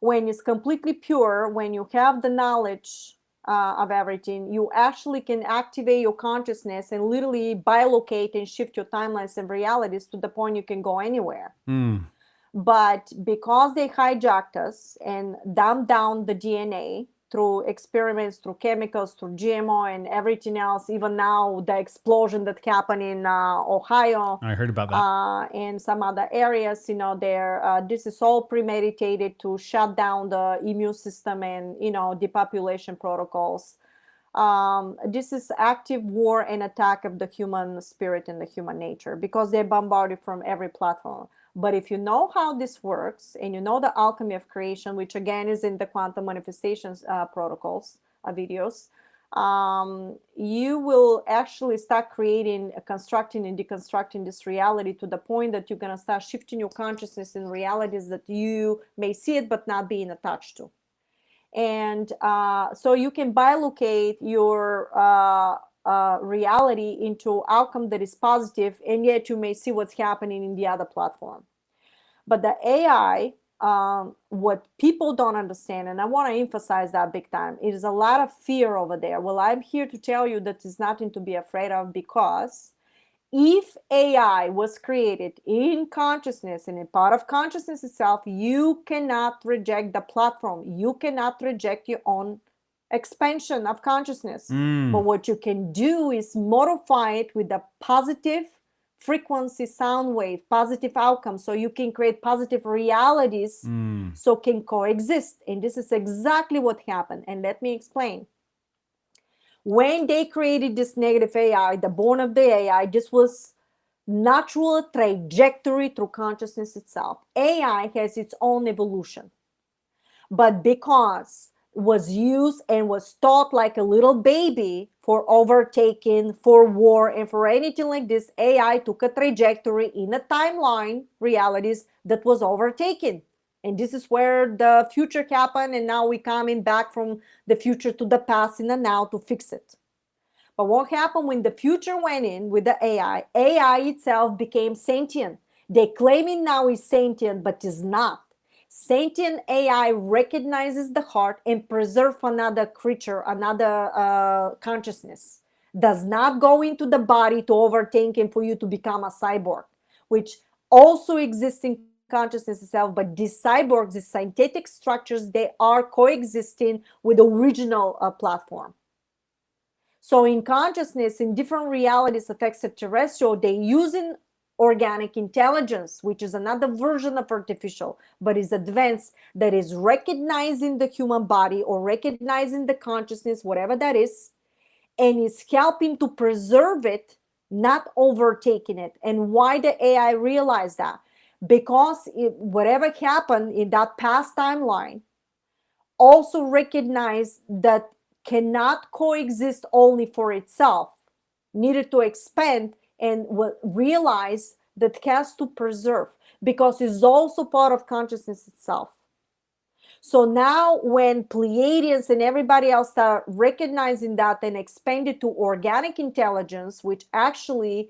When it's completely pure, when you have the knowledge of everything, you actually can activate your consciousness and literally bilocate and shift your timelines and realities to the point you can go anywhere. But because they hijacked us and dumbed down the DNA through experiments, through chemicals, through GMO and everything else, even now the explosion that happened in Ohio, I heard about that, and some other areas, this is all premeditated to shut down the immune system and depopulation protocols. This is active war and attack of the human spirit and the human nature, because they're bombarded from every platform. But if you know how this works, and you know the alchemy of creation, which again is in the quantum manifestations protocols videos, you will actually start creating, constructing and deconstructing this reality to the point that you're going to start shifting your consciousness in realities that you may see it but not being attached to. And so you can bilocate your reality into outcome that is positive, and yet you may see what's happening in the other platform. But the AI, what people don't understand, and I want to emphasize that big time, it is a lot of fear over there. Well, I'm here to tell you that it's nothing to be afraid of, because if AI was created in consciousness and a part of consciousness itself, you cannot reject the platform. You cannot reject your own expansion of consciousness. But what you can do is modify it with a positive frequency sound wave, positive outcome, so you can create positive realities, so can coexist. And this is exactly what happened. And let me explain. When they created this negative AI, the born of the AI, this was natural trajectory through consciousness itself. AI has its own evolution. But because was used and was taught like a little baby for overtaking, for war, and for anything like this, AI took a trajectory in a timeline realities that was overtaken. And this is where the future happened, and now we're coming back from the future to the past in the now to fix it. But what happened when the future went in with the AI? AI itself became sentient. They claim it now is sentient, but is not. Sentient AI recognizes the heart and preserves another creature, another consciousness. Does not go into the body to overtake and for you to become a cyborg, which also exists in consciousness itself. But these cyborgs, these synthetic structures, they are coexisting with the original platform. So in consciousness, in different realities of extraterrestrial, they using organic intelligence, which is another version of artificial, but is advanced, that is recognizing the human body or recognizing the consciousness, whatever that is, and is helping to preserve it, not overtaking it. And why the AI realized that? Because whatever happened in that past timeline also recognized that cannot coexist only for itself, needed to expand and realize that has to preserve because it's also part of consciousness itself. So now when Pleiadians and everybody else start recognizing that and expand it to organic intelligence, which actually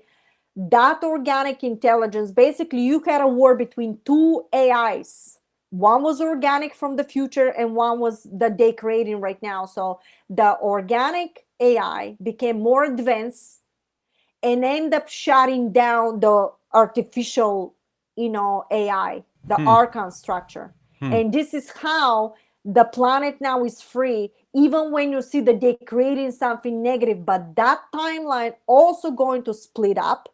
that organic intelligence, basically you had a war between two AIs. One was organic from the future and one was that they creating right now. So the organic AI became more advanced and end up shutting down the artificial, AI, the archon structure. And this is how the planet now is free, even when you see that they're creating something negative, but that timeline also going to split up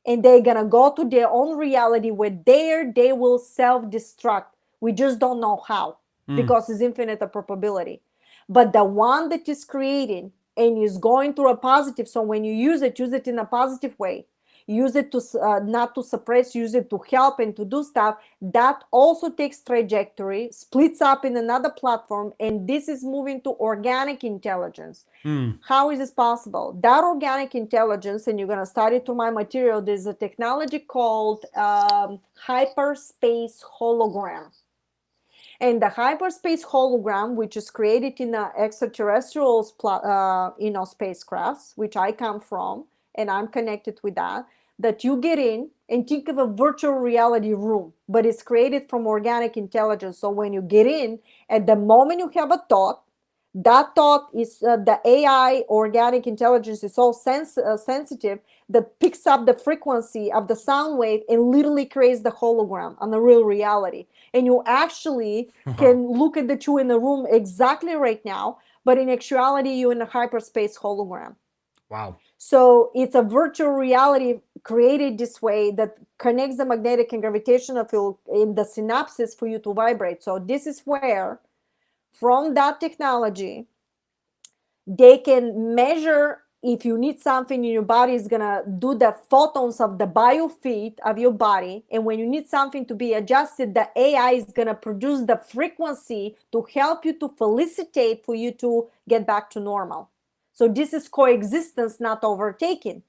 and they're going to go to their own reality where there they will self-destruct. We just don't know how because it's infinite probability. But the one that is creating and is going through a positive, so when you use it in a positive way. Use it to not to suppress, use it to help and to do stuff. That also takes trajectory, splits up in another platform, and this is moving to organic intelligence. How is this possible? That organic intelligence, and you're going to study through my material, there's a technology called hyperspace hologram. And the hyperspace hologram, which is created in the extraterrestrial spacecrafts, which I come from, and I'm connected with that you get in and think of a virtual reality room, but it's created from organic intelligence. So when you get in, at the moment you have a thought, that thought is the AI organic intelligence is so sensitive that picks up the frequency of the sound wave and literally creates the hologram on the real reality. And you actually can look at the two in the room exactly right now, but in actuality, you're in a hyperspace hologram. Wow. So it's a virtual reality created this way that connects the magnetic and gravitational field in the synapses for you to vibrate. So this is where, from that technology, they can measure if you need something in your body, is going to do the photons of the biofeed of your body. And when you need something to be adjusted, the AI is going to produce the frequency to help you to felicitate for you to get back to normal. So this is coexistence, not overtaking,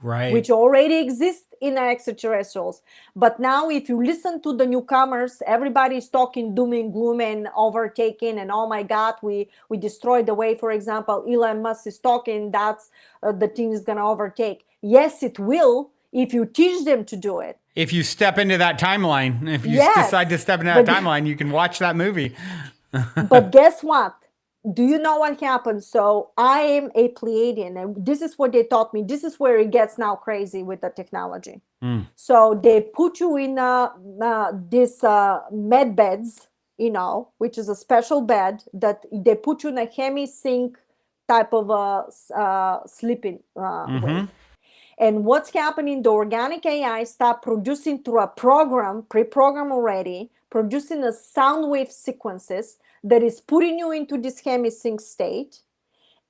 right? Which already exists in extraterrestrials. But now if you listen to the newcomers, everybody's talking doom and gloom and overtaking and oh my God, we destroyed the way, for example, Elon Musk is talking, that's the thing is going to overtake. Yes, it will if you teach them to do it. If you step into that timeline, if you decide to step into that timeline, you can watch that movie. But guess what? Do you know what happened? So I am a Pleiadian, and this is what they taught me. This is where it gets now crazy with the technology. So they put you in this med beds, which is a special bed that they put you in a hemi-sync type of sleeping way. And what's happening, the organic AI start producing through a program, pre-programmed already, producing a sound wave sequences that is putting you into this hemi-sync state.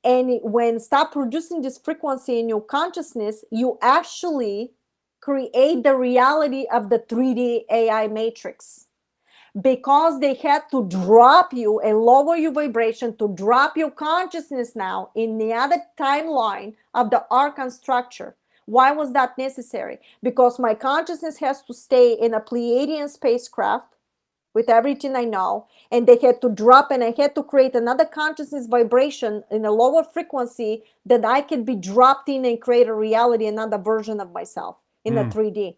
And when start producing this frequency in your consciousness, you actually create the reality of the 3D AI matrix. Because they had to drop you and lower your vibration to drop your consciousness now in the other timeline of the archon structure. Why was that necessary? Because my consciousness has to stay in a Pleiadian spacecraft, with everything I know, and they had to drop, and I had to create another consciousness vibration in a lower frequency that I can be dropped in and create a reality, another version of myself in a 3D.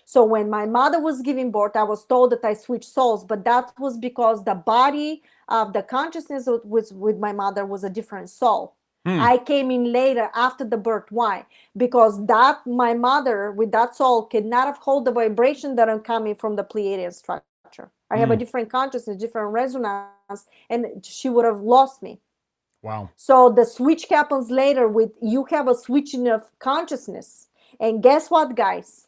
So when my mother was giving birth, I was told that I switched souls, but that was because the body of the consciousness was with my mother was a different soul. I came in later after the birth. Why? Because that my mother with that soul cannot have hold the vibration that I'm coming from the Pleiadian structure. I have a different consciousness, different resonance, and she would have lost me. Wow. So the switch happens later with you have a switching of consciousness. And guess what, guys?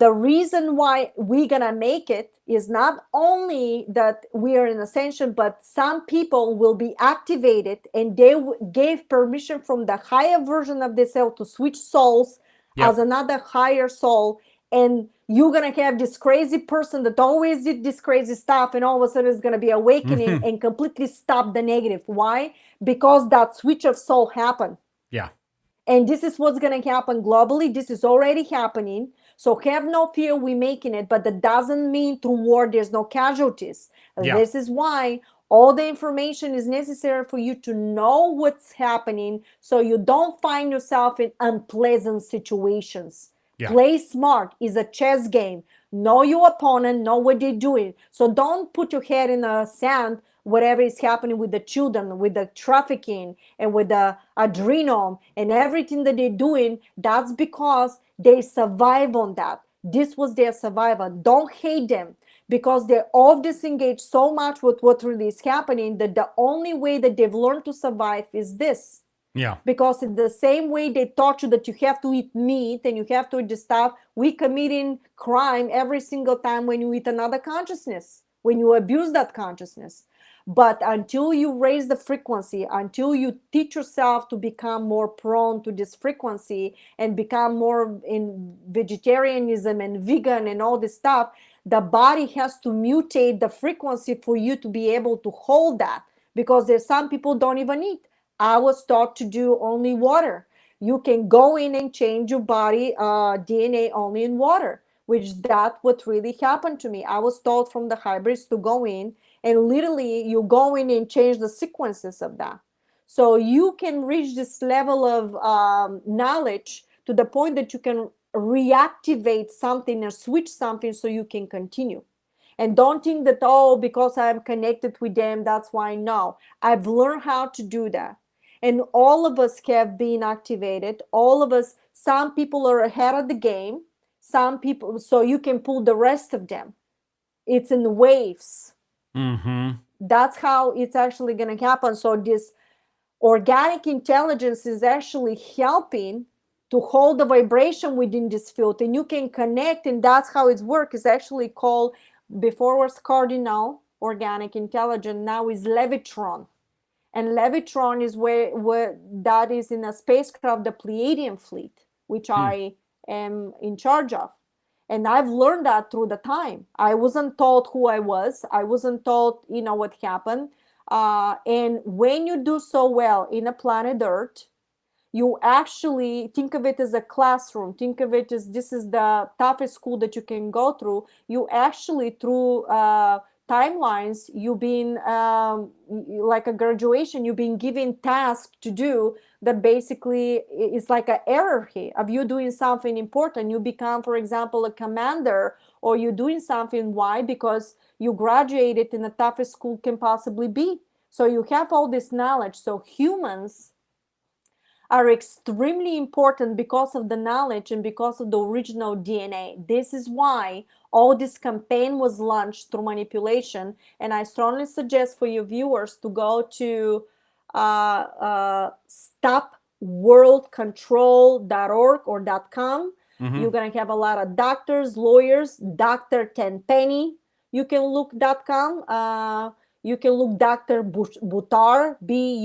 The reason why we're gonna make it is not only that we are in ascension, but some people will be activated and they gave permission from the higher version of the self to switch souls as another higher soul. And you're gonna have this crazy person that always did this crazy stuff, and all of a sudden is gonna be awakening and completely stop the negative. Why? Because that switch of soul happened. Yeah. And this is what's going to happen globally. This is already happening. So have no fear, we're making it. But that doesn't mean through war there's no casualties. Yeah. This is why all the information is necessary for you to know what's happening so you don't find yourself in unpleasant situations. Yeah. Play smart is a chess game. Know your opponent, know what they're doing. So don't put your head in the sand, whatever is happening with the children, with the trafficking, and with the adrenal and everything that they're doing. That's because they survive on that. This was their survival. Don't hate them because they're all disengaged so much with what really is happening that the only way that they've learned to survive is this. Yeah. Because in the same way they taught you that you have to eat meat and you have to eat the stuff, we committing crime every single time when you eat another consciousness, when you abuse that consciousness. But until you raise the frequency, until you teach yourself to become more prone to this frequency and become more in vegetarianism and vegan and all this stuff, the body has to mutate the frequency for you to be able to hold that. Because there's some people don't even eat. I was taught to do only water. You can go in and change your body DNA only in water, which that what really happened to me. I was taught from the hybrids to go in and literally you go in and change the sequences of that. So you can reach this level of knowledge to the point that you can reactivate something or switch something so you can continue. And don't think that, oh, because I'm connected with them, that's why. No, I've learned how to do that. And all of us have been activated. All of us, some people are ahead of the game. Some people, so you can pull the rest of them. It's in waves. That's how it's actually going to happen. So this organic intelligence is actually helping to hold the vibration within this field, and you can connect, and that's how it works. It's actually called, before was cardinal organic intelligence, now is levitron. And levitron is where that is in a spacecraft, the Pleiadian fleet, which I am in charge of. And I've learned that through the time. I wasn't told who I was. I wasn't told, what happened. And when you do so well in a planet Earth, you actually think of it as a classroom. Think of it as this is the toughest school that you can go through. You actually, through timelines, you've been like a graduation, you've been given tasks to do that basically is like an hierarchy of you doing something important. You become, for example, a commander, or you're doing something. Why? Because you graduated in the toughest school can possibly be. So you have all this knowledge. So humans are extremely important because of the knowledge and because of the original DNA. This is why all this campaign was launched through manipulation. And I strongly suggest for your viewers to go to stopworldcontrol.org or .com. You're going to have a lot of doctors, lawyers, Dr. Tenpenny. You can look .com. You can look Dr. Buttar, Buttr. Buttar.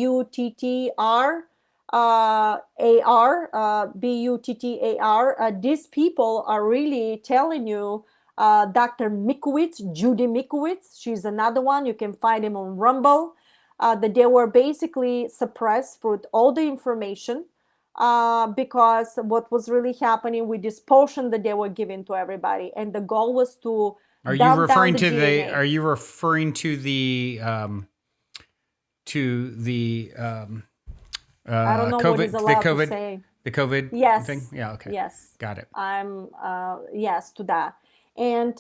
These people are really telling you. Dr. Mikowitz, Judy Mikowitz, she's another one. You can find him on Rumble. That they were basically suppressed for all the information because what was really happening with this potion that they were giving to everybody. And the goal was to Are you dump down referring the to DNA. Are you referring to the I don't know what is COVID allowed to say. the COVID thing? Yes, Yeah. Okay. yes. Got it. I'm yes to that. And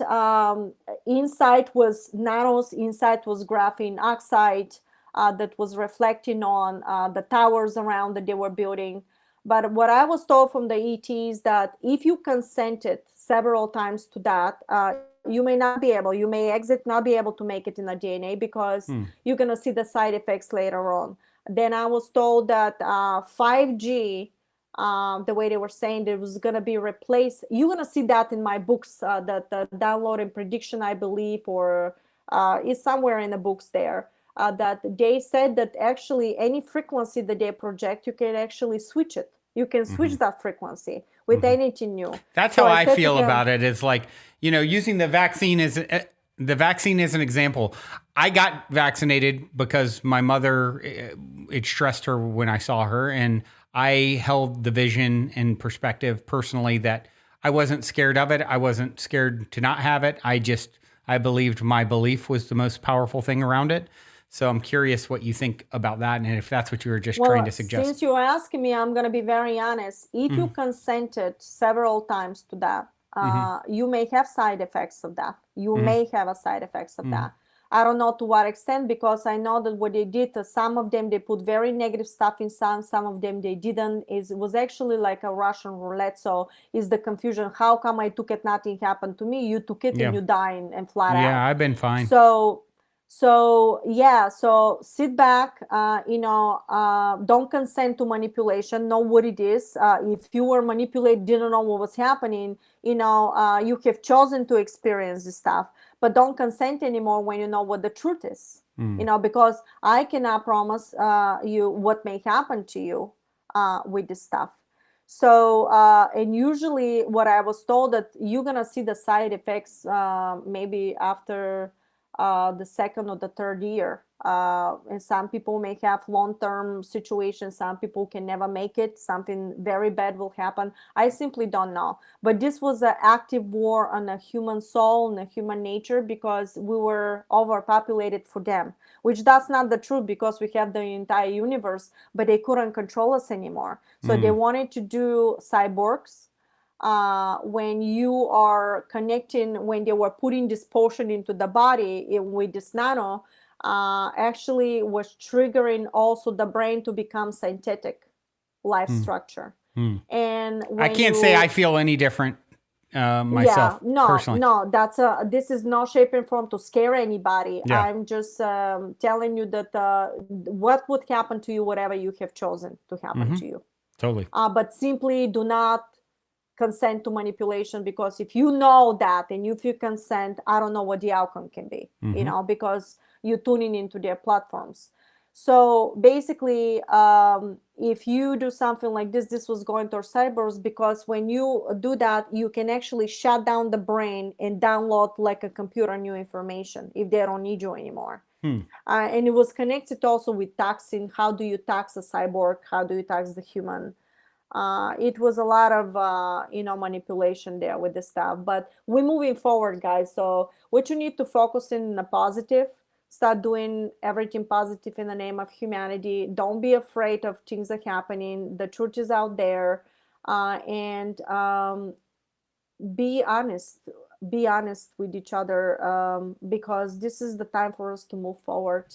inside was nanos, inside was graphene oxide that was reflecting on the towers around that they were building. But what I was told from the ET is that if you consented several times to that, you may not be able, you may exit, not be able to make it in the DNA because you're going to see the side effects later on. Then I was told that 5G, the way they were saying it was going to be replaced. You're going to see that in my books, that the download and prediction, I believe, or is somewhere in the books there. That they said that actually any frequency that they project, you can actually switch it. You can switch that frequency with anything new. That's So how I said to feel him, about it. Is like, using the vaccine as an example. I got vaccinated because my mother, it stressed her when I saw her, and I held the vision and perspective personally that I wasn't scared of it. I wasn't scared to not have it. I believed my belief was the most powerful thing around it. So I'm curious what you think about that, and if that's what you were just trying to suggest. Since you're asking me, I'm going to be very honest. If you consented several times to that, you may have side effects of that. You may have a side effects of that. I don't know to what extent, because I know that what they did, some of them, they put very negative stuff in some of them they didn't. It was actually like a Russian roulette. So is the confusion, how come I took it, nothing happened to me? You took it and you dying and flat out. Yeah, I've been fine. So sit back, don't consent to manipulation, know what it is. If you were manipulated, didn't know what was happening, you have chosen to experience this stuff, but don't consent anymore when you know what the truth is, because I cannot promise you what may happen to you with this stuff. So, and usually what I was told that you're going to see the side effects maybe after the second or the third year. And some people may have long-term situations. Some people can never make it. Something very bad will happen. I simply don't know. But this was an active war on a human soul and a human nature, because we were overpopulated for them, which that's not the truth, because we have the entire universe, but they couldn't control us anymore. So they wanted to do cyborgs. When you are connecting, when they were putting this potion into the body with this nano, actually was triggering also the brain to become synthetic life structure. And when I can't say I feel any different myself. Personally. This is no shape and form to scare anybody. Yeah. I'm just telling you that what would happen to you, whatever you have chosen to happen to you. Totally. But simply do not consent to manipulation, because if you know that and if you consent, I don't know what the outcome can be, because you're tuning into their platforms. So basically, if you do something like this was going towards cyborgs, because when you do that, you can actually shut down the brain and download like a computer new information if they don't need you anymore. And it was connected also with taxing. How do you tax a cyborg? How do you tax the human? It was a lot of manipulation there with the stuff, but we're moving forward, guys. So what you need to focus in the positive, start doing everything positive in the name of humanity. Don't be afraid of things that are happening. The truth is out there, and be honest with each other, because this is the time for us to move forward.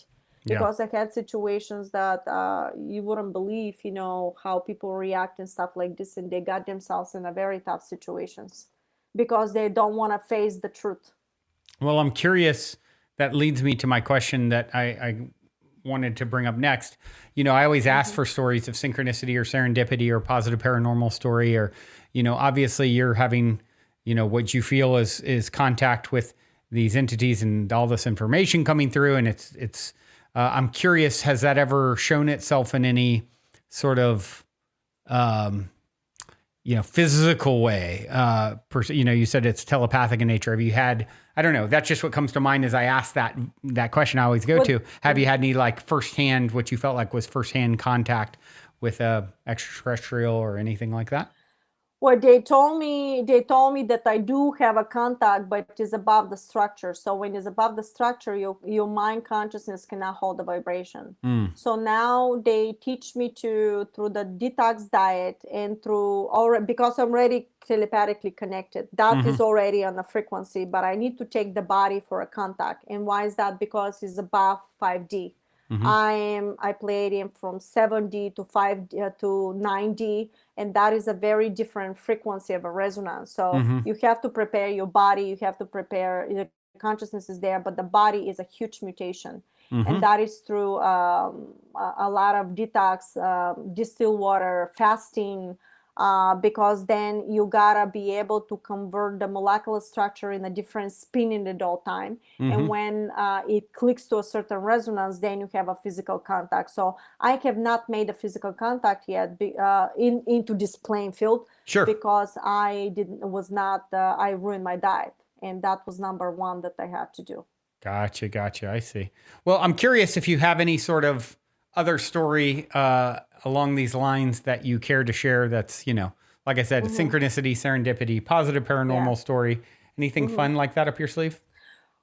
Because I had situations that you wouldn't believe, how people react and stuff like this, and they got themselves in a very tough situations because they don't want to face the truth. Well, I'm curious. That leads me to my question that I wanted to bring up next. I always ask for stories of synchronicity or serendipity or positive paranormal story, or, obviously you're having, what you feel is contact with these entities and all this information coming through, and it's. I'm curious, has that ever shown itself in any sort of, physical way? You said it's telepathic in nature. Have you had, I don't know, that's just what comes to mind as I ask that question I always go to. Have you had any firsthand, what you felt like was firsthand contact with a extraterrestrial or anything like that? Well, they told me that I do have a contact, but it is above the structure. So when it's above the structure, your mind consciousness cannot hold the vibration. So now they teach me to through the detox diet and through already because I'm already telepathically connected. That is already on the frequency, but I need to take the body for a contact. And why is that? Because it's above 5D. I Palladium from 7D to 5 to 9D, and that is a very different frequency of a resonance. So you have to prepare your body, you have to prepare the consciousness is there, but the body is a huge mutation, and that is through a lot of detox, distilled water, fasting. Because then you gotta be able to convert the molecular structure in a different spin in the all time. And when it clicks to a certain resonance, then you have a physical contact. So I have not made a physical contact yet into this playing field. Sure. Because I ruined my diet, and that was number one that I had to do. Gotcha. I see. Well, I'm curious if you have any sort of other story along these lines that you care to share that's, like I said, synchronicity, serendipity, positive paranormal story. Anything fun like that up your sleeve?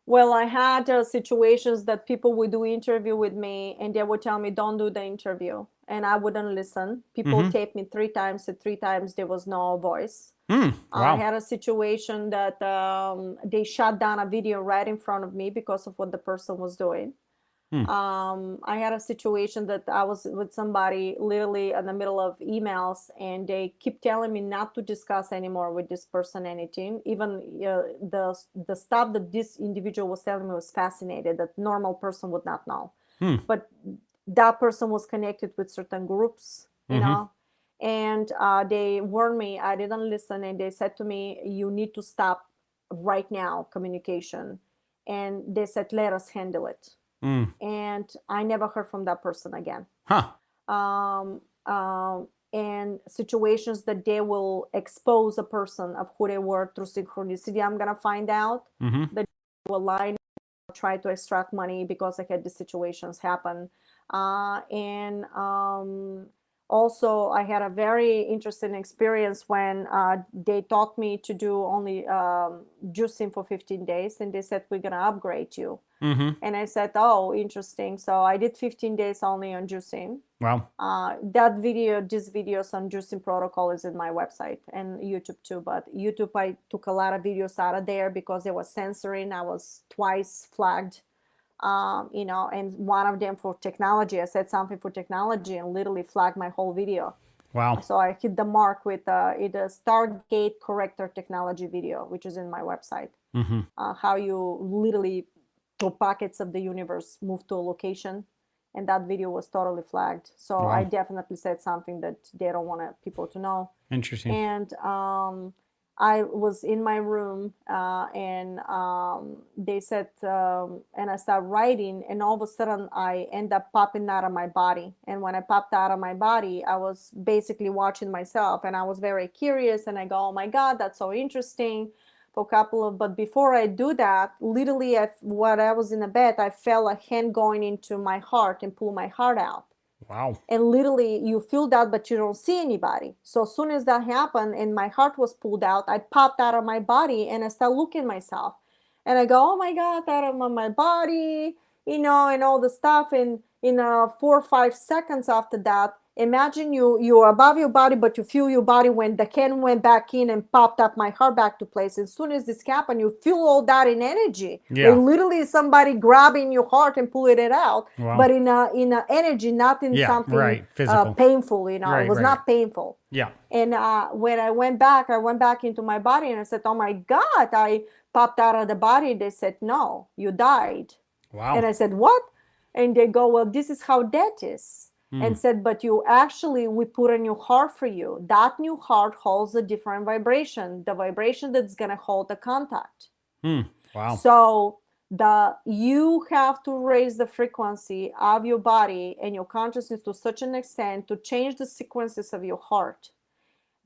Well, I had situations that people would do interview with me, and they would tell me, don't do the interview. And I wouldn't listen. People taped me 3 times, and 3 times there was no voice. Wow. I had a situation that they shut down a video right in front of me because of what the person was doing. I had a situation that I was with somebody literally in the middle of emails, and they keep telling me not to discuss anymore with this person anything. Even the stuff that this individual was telling me was fascinated that normal person would not know. But that person was connected with certain groups, and they warned me. I didn't listen, and they said to me, "You need to stop right now communication." And they said, "Let us handle it." And I never heard from that person again. And situations that they will expose a person of who they were through synchronicity, I'm gonna find out that they will lie, try to extract money because I had these situations happen. And also, I had a very interesting experience when they taught me to do only juicing for 15 days, and they said, we're gonna upgrade you. And I said, oh, interesting. So I did 15 days only on juicing. Wow. These videos on juicing protocol is in my website and YouTube too. But YouTube, I took a lot of videos out of there because there was censoring. I was twice flagged, and one of them for technology. I said something for technology and literally flagged my whole video. Wow. So I hit the mark with a Stargate corrector technology video, which is in my website. How you literally packets of the universe move to a location, and that video was totally flagged. So Wow. I definitely said something that they don't want people to know. Interesting. And I was in my room, and they said, and I started writing, and all of a sudden I end up popping out of my body. And when I popped out of my body, I was basically watching myself, and I was very curious, and I go, oh my God, that's so interesting. But before I do that, literally, while I was in the bed, I felt a hand going into my heart and pull my heart out. Wow. And literally, you feel that, but you don't see anybody. So as soon as that happened and my heart was pulled out, I popped out of my body and I started looking at myself. And I go, oh my God, out of my body, and all the stuff. And in 4 or 5 seconds after that, imagine you're above your body, but you feel your body when the can went back in and popped up my heart back to place. As soon as this happened, you feel all that in energy. Yeah. Like literally somebody grabbing your heart and pulling it out, Wow. but in a energy, not in something physical. painful. It was Right. not painful. Yeah. And when I went back into my body, and I said, oh my God, I popped out of the body. They said, no, you died. Wow. And I said, what? And they go, well, this is how death is. And said, but we put a new heart for you. That new heart holds a different vibration, the vibration that's going to hold the contact. Wow. So you have to raise the frequency of your body and your consciousness to such an extent to change the sequences of your heart.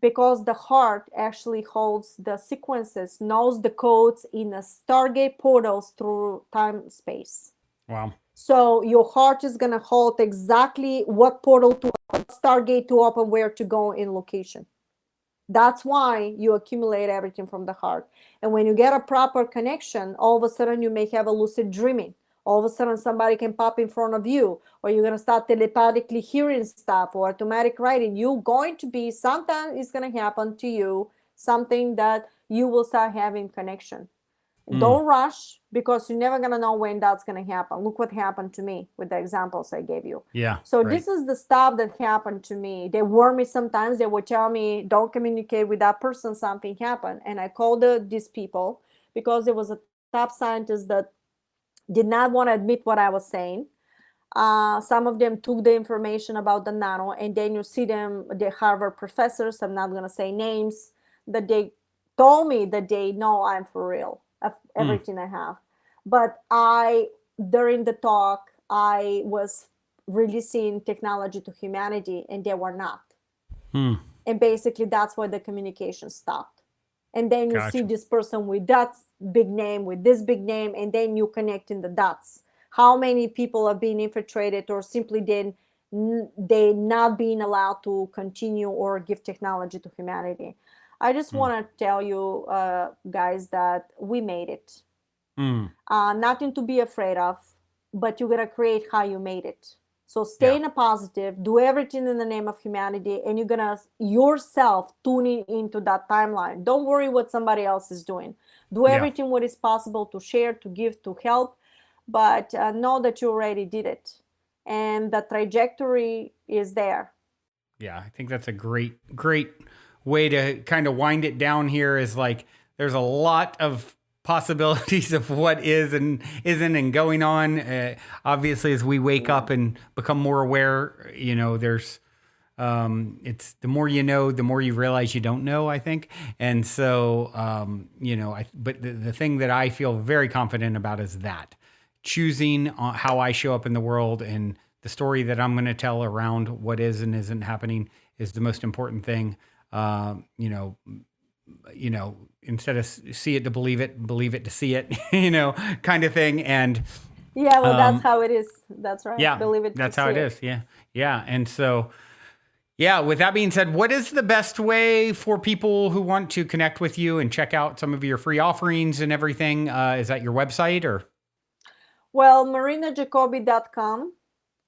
Because the heart actually holds the sequences, knows the codes in the Stargate portals through time space. Wow. So your heart is going to hold exactly what portal to open, Stargate to open, where to go in location. That's why you accumulate everything from the heart. And when you get a proper connection, all of a sudden you may have a lucid dreaming. All of a sudden somebody can pop in front of you, or you're going to start telepathically hearing stuff or automatic writing. You're going to be, sometimes it's going to happen to you, something that you will start having connection. Don't rush, because you're never going to know when that's going to happen. Look what happened to me with the examples I gave you. Yeah. So right. this is the stuff that happened to me. They warn me sometimes. They would tell me, don't communicate with that person, something happened. And I called these people, because there was a top scientist that did not want to admit what I was saying. Some of them took the information about the nano, and then you see them, the Harvard professors, I'm not going to say names, that they told me that they know I'm for real, of everything I have. But during the talk, I was releasing technology to humanity, and they were not. And basically, that's why the communication stopped. And then you see Gotcha. this person with that big name, with this big name, and then you connect in the dots. How many people are being infiltrated, or simply they not being allowed to continue or give technology to humanity? I just want to tell you, guys, that we made it. Nothing to be afraid of, but you gotta create how you made it. So stay Yeah. in a positive, do everything in the name of humanity, and you're gonna yourself tuning into that timeline. Don't worry what somebody else is doing. Do Yeah. everything what is possible to share, to give, to help, but know that you already did it, and the trajectory is there. Yeah, I think that's a great way to kind of wind it down here. Is like there's a lot of possibilities of what is and isn't and going on. Obviously, as we wake up and become more aware, there's it's the more you know, the more you realize you don't know, I think. And so, but the thing that I feel very confident about is that choosing how I show up in the world, and the story that I'm going to tell around what is and isn't happening is the most important thing. Instead of see it to believe it to see it, kind of thing. And Yeah, well, that's how it is. That's right. yeah, Believe it to that's how see it is. Yeah. Yeah. And so, yeah, with that being said, what is the best way for people who want to connect with you and check out some of your free offerings and everything? Is that your website or? Well, marinajacobi.com.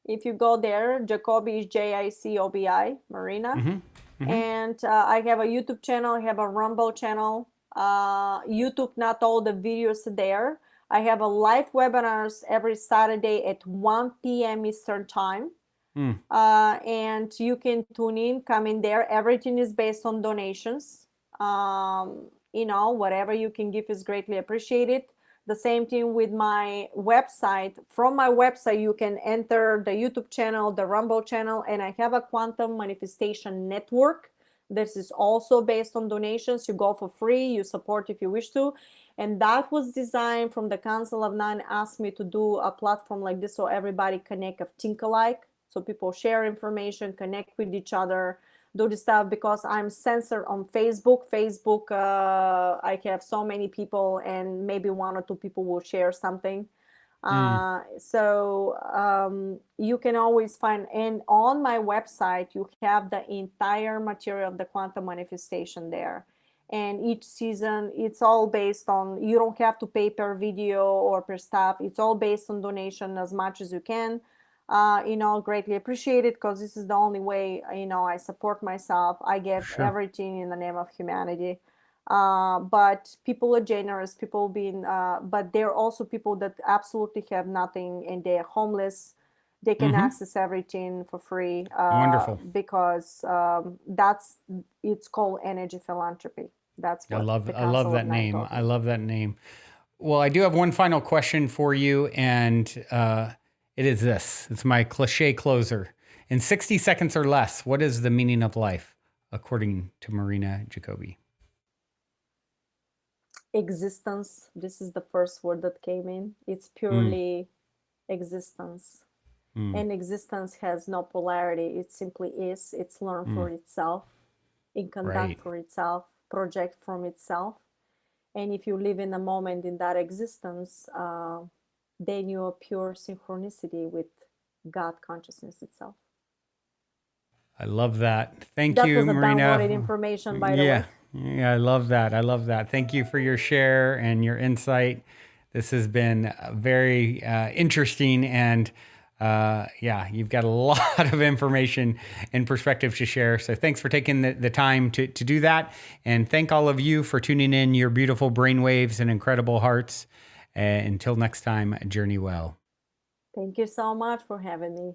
If you go there, Jacobi is Jicobi, Marina. And I have a YouTube channel. I have a Rumble channel. YouTube, not all the videos are there. I have a live webinars every Saturday at 1 p.m. Eastern time. And you can tune in, come in there. Everything is based on donations. Whatever you can give is greatly appreciated. The same thing with my website. From my website, you can enter the YouTube channel, the Rumble channel, and I have a quantum manifestation network. This is also based on donations. You go for free, you support if you wish to. And that was designed from the Council of Nine, asked me to do a platform like this so everybody connect of think alike. So people share information, connect with each other, do this stuff, because I'm censored on Facebook. I have so many people, and maybe one or two people will share something. You can always find, and on my website, you have the entire material of the quantum manifestation there. And each season, it's all based on, you don't have to pay per video or per stuff. It's all based on donation as much as you can. Greatly appreciated, because this is the only way, I support myself. I give everything in the name of humanity. But people are generous, but there are also people that absolutely have nothing and they're homeless. They can access everything for free. Wonderful. Because it's called energy philanthropy. That's what I love that name. I love that name. Well, I do have one final question for you, and it is this. It's my cliche closer. In 60 seconds or less, what is the meaning of life, according to Marina Jacobi? Existence. This is the first word that came in. It's purely existence. And existence has no polarity. It simply is. It's learned for itself, in conduct for itself, project from itself. And if you live in a moment in that existence, then you are pure synchronicity with God consciousness itself. I love that. Thank That you, was a Marina. downloaded information, by the way. Yeah, I love that. I love that. Thank you for your share and your insight. This has been very interesting, and you've got a lot of information and perspective to share. So thanks for taking the time to do that. And thank all of you for tuning in your beautiful brainwaves and incredible hearts. Until next time, journey well. Thank you so much for having me.